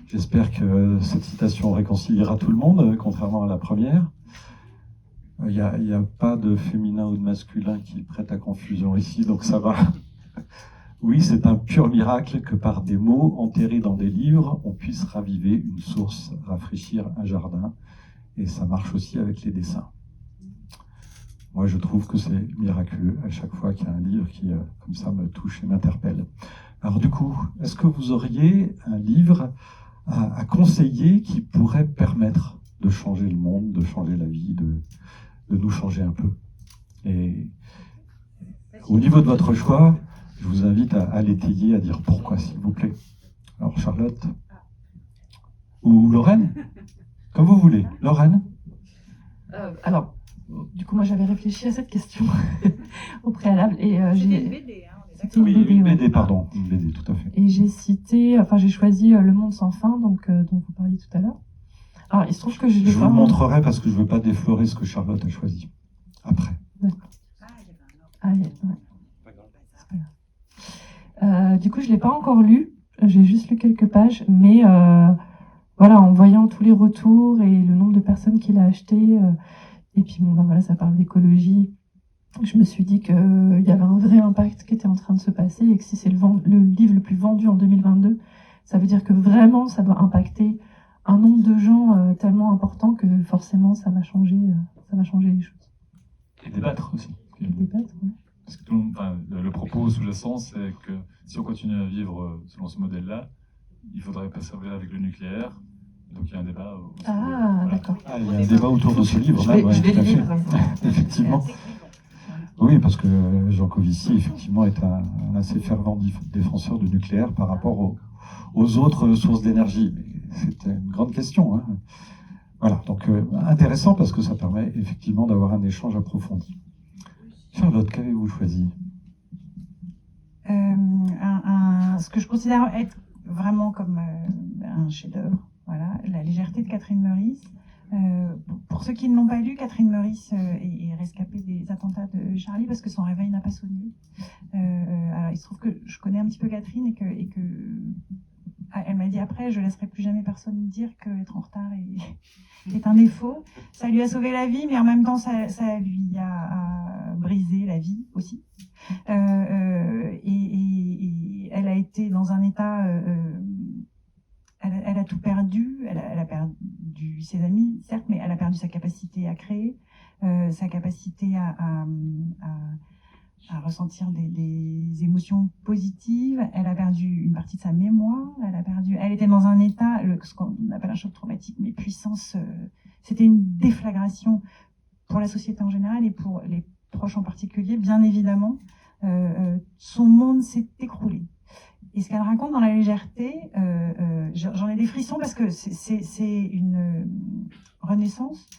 J'espère que cette citation réconciliera tout le monde, contrairement à la première. Il n'y a pas de féminin ou de masculin qui prête à confusion ici, donc ça va. Oui, c'est un pur miracle que par des mots enterrés dans des livres, on puisse raviver une source, rafraîchir un jardin. Et ça marche aussi avec les dessins. Moi, je trouve que c'est miraculeux à chaque fois qu'il y a un livre qui, comme ça, me touche et m'interpelle. Alors du coup, est-ce que vous auriez un livre à conseiller qui pourrait permettre de changer le monde, de changer la vie, de nous changer un peu? Et au niveau de votre choix, je vous invite à l'étayer, à dire pourquoi, s'il vous plaît. Alors Charlotte ou Lorraine, comme vous voulez. Lorraine? Alors, du coup, moi j'avais réfléchi à cette question au préalable et C'était une BD, hein, on est C'était d'accord. une BD, Une ouais. BD, pardon, une BD, tout à fait. Et j'ai choisi Le Monde sans fin, donc dont vous parliez tout à l'heure. Alors, il se trouve que je Je l'ai vous pas. le montrerai parce que je ne veux pas déflorer ce que Charlotte a choisi. Après. Ah, il y avait un ordre. Ah, ouais. C'est pas grave. Du coup, je l'ai pas encore lu. J'ai juste lu quelques pages, mais voilà, en voyant tous les retours et le nombre de personnes qui l'a acheté, et puis bon, ben voilà, ça parle d'écologie. Je me suis dit qu'il y avait un vrai impact qui était en train de se passer et que si c'est le livre le plus vendu en 2022, ça veut dire que vraiment ça doit impacter un nombre de gens tellement important que forcément ça va changer les choses. Et débattre aussi. Et débattre, ouais. Parce que le propos sous-jacent, c'est que si on continue à vivre selon ce modèle-là, il faudrait préserver avec le nucléaire. Donc il y a un débat. Aussi, Ah, voilà. d'accord. Ah, il y a un débat autour de ce livre. Je là, vais, ouais, je vais tout à le fait. lire. Effectivement. C'est assez clivant. Oui, parce que Jean Covici, effectivement, est un assez fervent défenseur du nucléaire par rapport aux autres sources d'énergie. C'est une grande question. Hein. Voilà, donc intéressant parce que ça permet effectivement d'avoir un échange approfondi. Charlotte, qu'avez-vous choisi? Ce que je considère être vraiment comme un chef-d'œuvre, voilà, La légèreté de Catherine Meurice. Pour ceux qui ne l'ont pas lu, Catherine Meurice est rescapée des attentats de Charlie parce que son réveil n'a pas sonné. Alors il se trouve que je connais un petit peu Catherine et que elle m'a dit après, je laisserai plus jamais personne me dire qu'être en retard est un défaut. Ça lui a sauvé la vie, mais en même temps, ça lui a brisé la vie aussi. Et elle a été dans un état... elle a tout perdu. Elle a perdu ses amis, certes, mais elle a perdu sa capacité à créer, sa capacité à ressentir des émotions positives. Elle a perdu une partie de sa mémoire. Elle était dans un état, ce qu'on appelle un choc traumatique, mais puissance. C'était une déflagration pour la société en général et pour les proches en particulier, bien évidemment. Son monde s'est écroulé. Et ce qu'elle raconte dans La légèreté, j'en ai des frissons parce que c'est une renaissance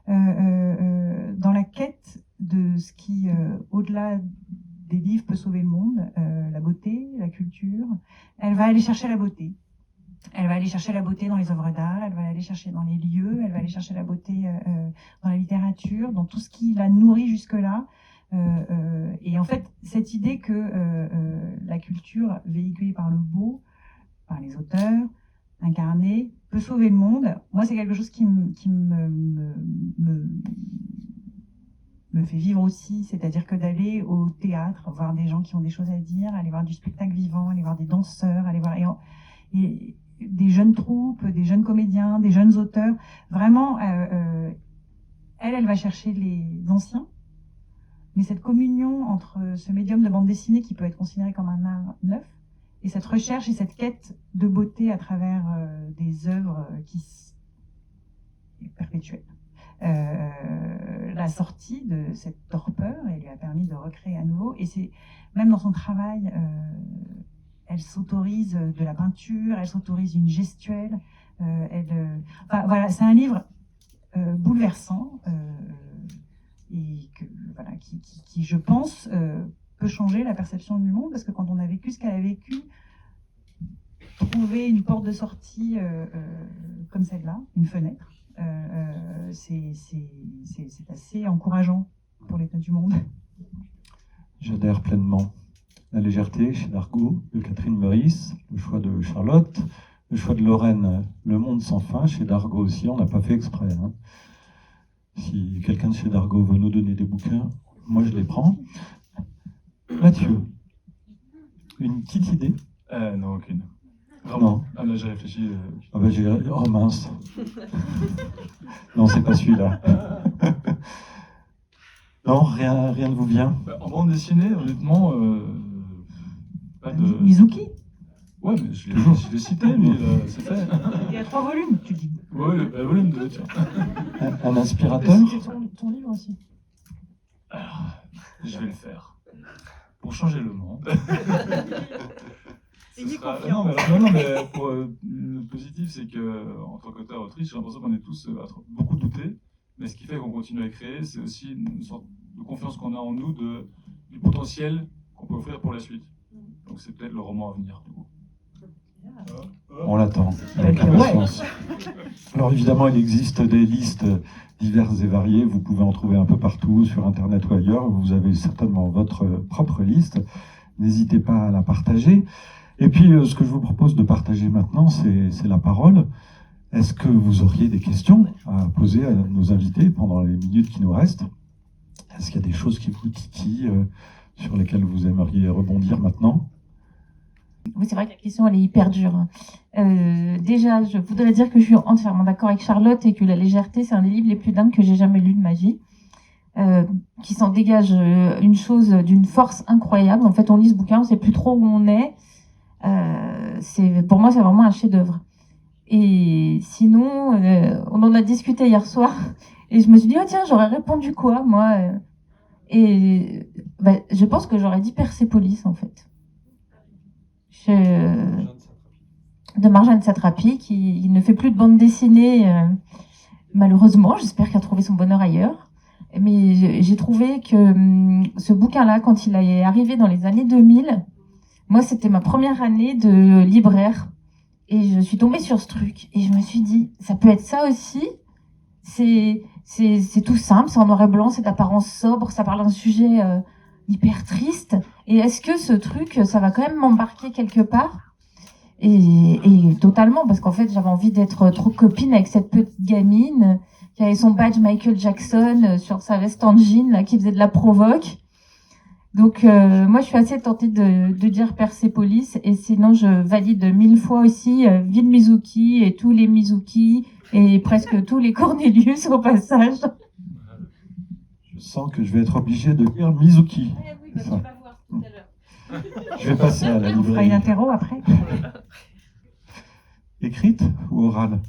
dans la quête de ce qui, au-delà des livres, peut sauver le monde, la beauté, la culture. Elle va aller chercher la beauté. Elle va aller chercher la beauté dans les œuvres d'art, elle va aller chercher dans les lieux, elle va aller chercher la beauté dans la littérature, dans tout ce qui la nourrit jusque-là. Et en fait, cette idée que la culture véhiculée par le beau, par les auteurs, incarnée, peut sauver le monde, moi c'est quelque chose qui me fait vivre aussi, c'est-à-dire que d'aller au théâtre, voir des gens qui ont des choses à dire, aller voir du spectacle vivant, aller voir des danseurs, aller voir et des jeunes troupes, des jeunes comédiens, des jeunes auteurs. Vraiment, elle va chercher les anciens, mais cette communion entre ce médium de bande dessinée qui peut être considéré comme un art neuf, et cette recherche et cette quête de beauté à travers des œuvres perpétuelles. La sortie de cette torpeur, elle lui a permis de recréer à nouveau, et c'est même dans son travail, elle s'autorise de la peinture, elle s'autorise une gestuelle, enfin, voilà, c'est un livre bouleversant et que, voilà, qui, je pense, peut changer la perception du monde, parce que quand on a vécu ce qu'elle a vécu, trouver une porte de sortie comme celle-là, une fenêtre, c'est assez encourageant pour l'état du monde. J'adhère pleinement. La légèreté chez Dargaud, de Catherine Meurice, le choix de Charlotte, le choix de Lorraine, Le Monde sans fin, chez Dargaud aussi, on n'a pas fait exprès. Hein. Si quelqu'un de chez Dargaud veut nous donner des bouquins, moi je les prends. Mathieu, une petite idée? Non, aucune. Vraiment. Non. Ah là, j'ai réfléchi. Ah bah, oh mince. Non, c'est pas celui-là. Non, rien ne vous vient? En bande dessinée, honnêtement, pas de... Mizuki, Ouais, mais je l'ai cité, lui, c'est fait. il y a 3 volumes, tu dis. Ouais, le volume 2, tiens. Un inspirateur? C'était ton livre aussi. Alors, je vais le faire. Pour changer le monde. Ayez Non, mais pour le positif, c'est que en tant qu'auteur-autrice, j'ai l'impression qu'on est tous beaucoup doutés. Mais ce qui fait qu'on continue à créer, c'est aussi une sorte de confiance qu'on a en nous, du potentiel qu'on peut offrir pour la suite. Donc c'est peut-être le roman à venir, du coup. On l'attend avec impatience. Alors évidemment, il existe des listes diverses et variées. Vous pouvez en trouver un peu partout, sur Internet ou ailleurs. Vous avez certainement votre propre liste. N'hésitez pas à la partager. Et puis, ce que je vous propose de partager maintenant, c'est la parole. Est-ce que vous auriez des questions à poser à nos invités pendant les minutes qui nous restent? Est-ce qu'il y a des choses qui vous titillent, sur lesquelles vous aimeriez rebondir maintenant? Oui, c'est vrai que la question, elle est hyper dure. Déjà, je voudrais dire que je suis entièrement d'accord avec Charlotte et que La légèreté, c'est un des livres les plus dingues que j'ai jamais lus de ma vie. Qui s'en dégage une chose d'une force incroyable. En fait, on lit ce bouquin, on sait plus trop où on est. Pour moi, c'est vraiment un chef-d'œuvre. Et sinon, on en a discuté hier soir et je me suis dit, oh tiens, j'aurais répondu quoi, moi Et je pense que j'aurais dit Persépolis, en fait. De Marjane Satrapi, qui ne fait plus de bande dessinée, malheureusement. J'espère qu'elle a trouvé son bonheur ailleurs. Mais j'ai trouvé que ce bouquin-là, quand il est arrivé dans les années 2000, moi, c'était ma première année de libraire. Et je suis tombée sur ce truc. Et je me suis dit, ça peut être ça aussi. C'est tout simple, c'est en noir et blanc, c'est d'apparence sobre, ça parle d'un sujet hyper triste. Et est-ce que ce truc, ça va quand même m'embarquer quelque part? Et totalement, parce qu'en fait, j'avais envie d'être trop copine avec cette petite gamine qui avait son badge Michael Jackson sur sa veste en jean, là, qui faisait de la provoque. Donc, moi, je suis assez tentée de dire Persépolis, et sinon, je valide 1000 fois aussi Vide Mizuki et tous les Mizuki et presque tous les Cornelius au passage. Je sens que je vais être obligé de lire Mizuki. Oui, tu vas voir tout à l'heure. Je vais passer à la On fera une librairie. interro après. Écrite ou orale?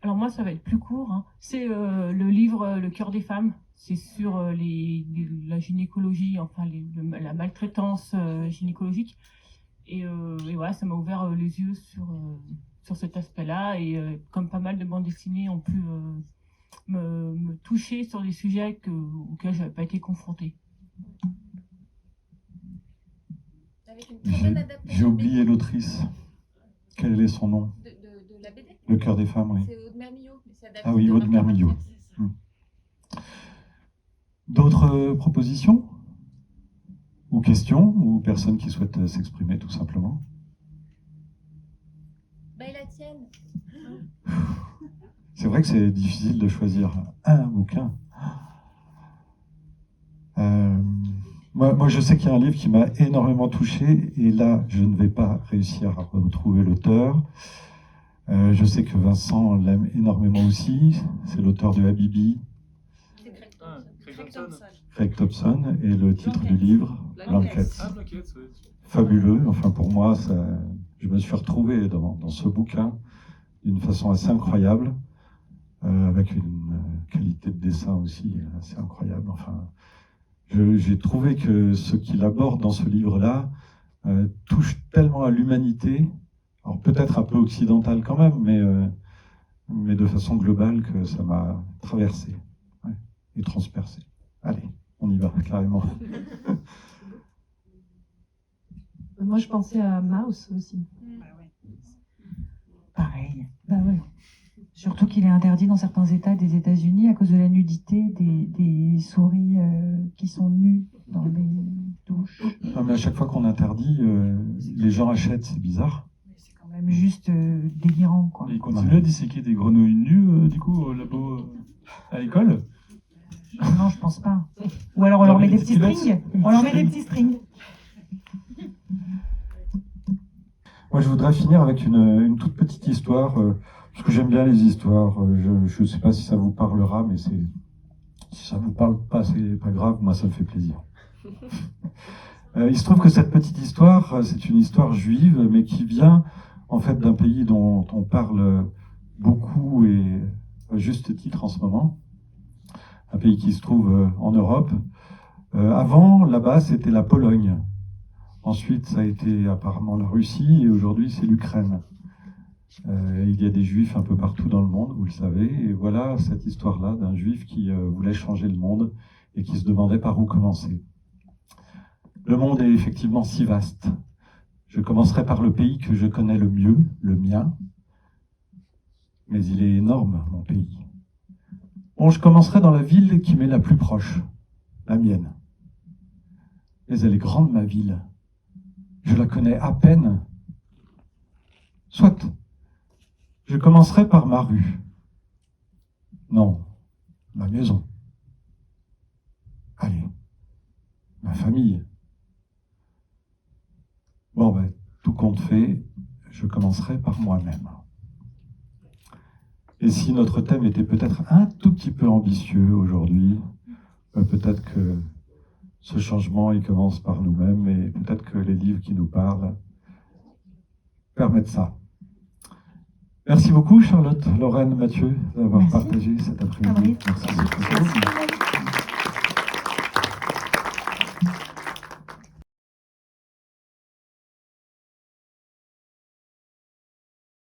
Alors moi, ça va être plus court. Hein. C'est le livre Le cœur des femmes. C'est sur la gynécologie, enfin la maltraitance gynécologique. Et voilà, ça m'a ouvert les yeux sur cet aspect-là. Et comme pas mal de bandes dessinées ont pu me toucher sur des sujets auxquels je n'avais pas été confrontée. Avec une très bonne J'ai adaptation oublié l'autrice. Quel est son nom? de la BD. Le cœur des femmes, oui. C'est Aude Millot. Mais c'est adapté Ah oui, de Aude Marc Millot. Lavoisier. D'autres propositions? Ou questions? Ou personnes qui souhaitent s'exprimer, tout simplement? Bah, et la tienne. c'est vrai que c'est difficile de choisir un bouquin. Moi, je sais qu'il y a un livre qui m'a énormément touché, et là, je ne vais pas réussir à retrouver l'auteur. Je sais que Vincent l'aime énormément aussi. C'est l'auteur de Habibi, C'est Craig Ah, Thompson. Craig Thompson. Craig Thompson, et le titre du livre, Blankets. Ah, Blankets, ouais. Fabuleux. Enfin, pour moi, je me suis retrouvé dans ce bouquin d'une façon assez incroyable, avec une qualité de dessin aussi assez incroyable. Enfin, j'ai trouvé que ce qu'il aborde dans ce livre-là touche tellement à l'humanité, alors peut-être un peu occidental quand même, mais de façon globale, que ça m'a traversé, ouais, et transpercé. Allez, on y va, carrément. Moi, je pensais à Mouse aussi. Ah ouais. Pareil. Bah ouais. Surtout qu'il est interdit dans certains États des États-Unis à cause de la nudité des souris qui sont nues dans les douches. Non, mais à chaque fois qu'on interdit, les gens achètent, c'est bizarre. Mais c'est quand même juste délirant, quoi. Et il continue à disséquer des grenouilles nues, du coup, au labo, à l'école. Non, je pense pas. Ou alors on leur met des petits strings. On leur met des petits strings. Moi, je voudrais finir avec une toute petite histoire, parce que j'aime bien les histoires. Je ne sais pas si ça vous parlera, mais si ça vous parle pas, c'est pas grave, moi ça me fait plaisir. Il se trouve que cette petite histoire, c'est une histoire juive, mais qui vient en fait d'un pays dont on parle beaucoup et à juste titre en ce moment. Un pays qui se trouve en Europe. Avant, là-bas, c'était la Pologne. Ensuite, ça a été apparemment la Russie, et aujourd'hui, c'est l'Ukraine. Il y a des juifs un peu partout dans le monde, vous le savez, et voilà cette histoire-là d'un juif qui voulait changer le monde et qui se demandait par où commencer. Le monde est effectivement si vaste. Je commencerai par le pays que je connais le mieux, le mien, mais il est énorme, mon pays. Bon, je commencerai dans la ville qui m'est la plus proche, la mienne. Mais elle est grande, ma ville. Je la connais à peine. Soit. Je commencerai par ma rue. Non, ma maison. Allez, ma famille. Bon, ben, tout compte fait, je commencerai par moi-même. Et si notre thème était peut-être un tout petit peu ambitieux aujourd'hui, peut-être que ce changement, il commence par nous-mêmes, et peut-être que les livres qui nous parlent permettent ça. Merci beaucoup, Charlotte, Lorraine, Mathieu, d'avoir Merci. partagé cet après-midi. Fabrice. Merci beaucoup. Merci.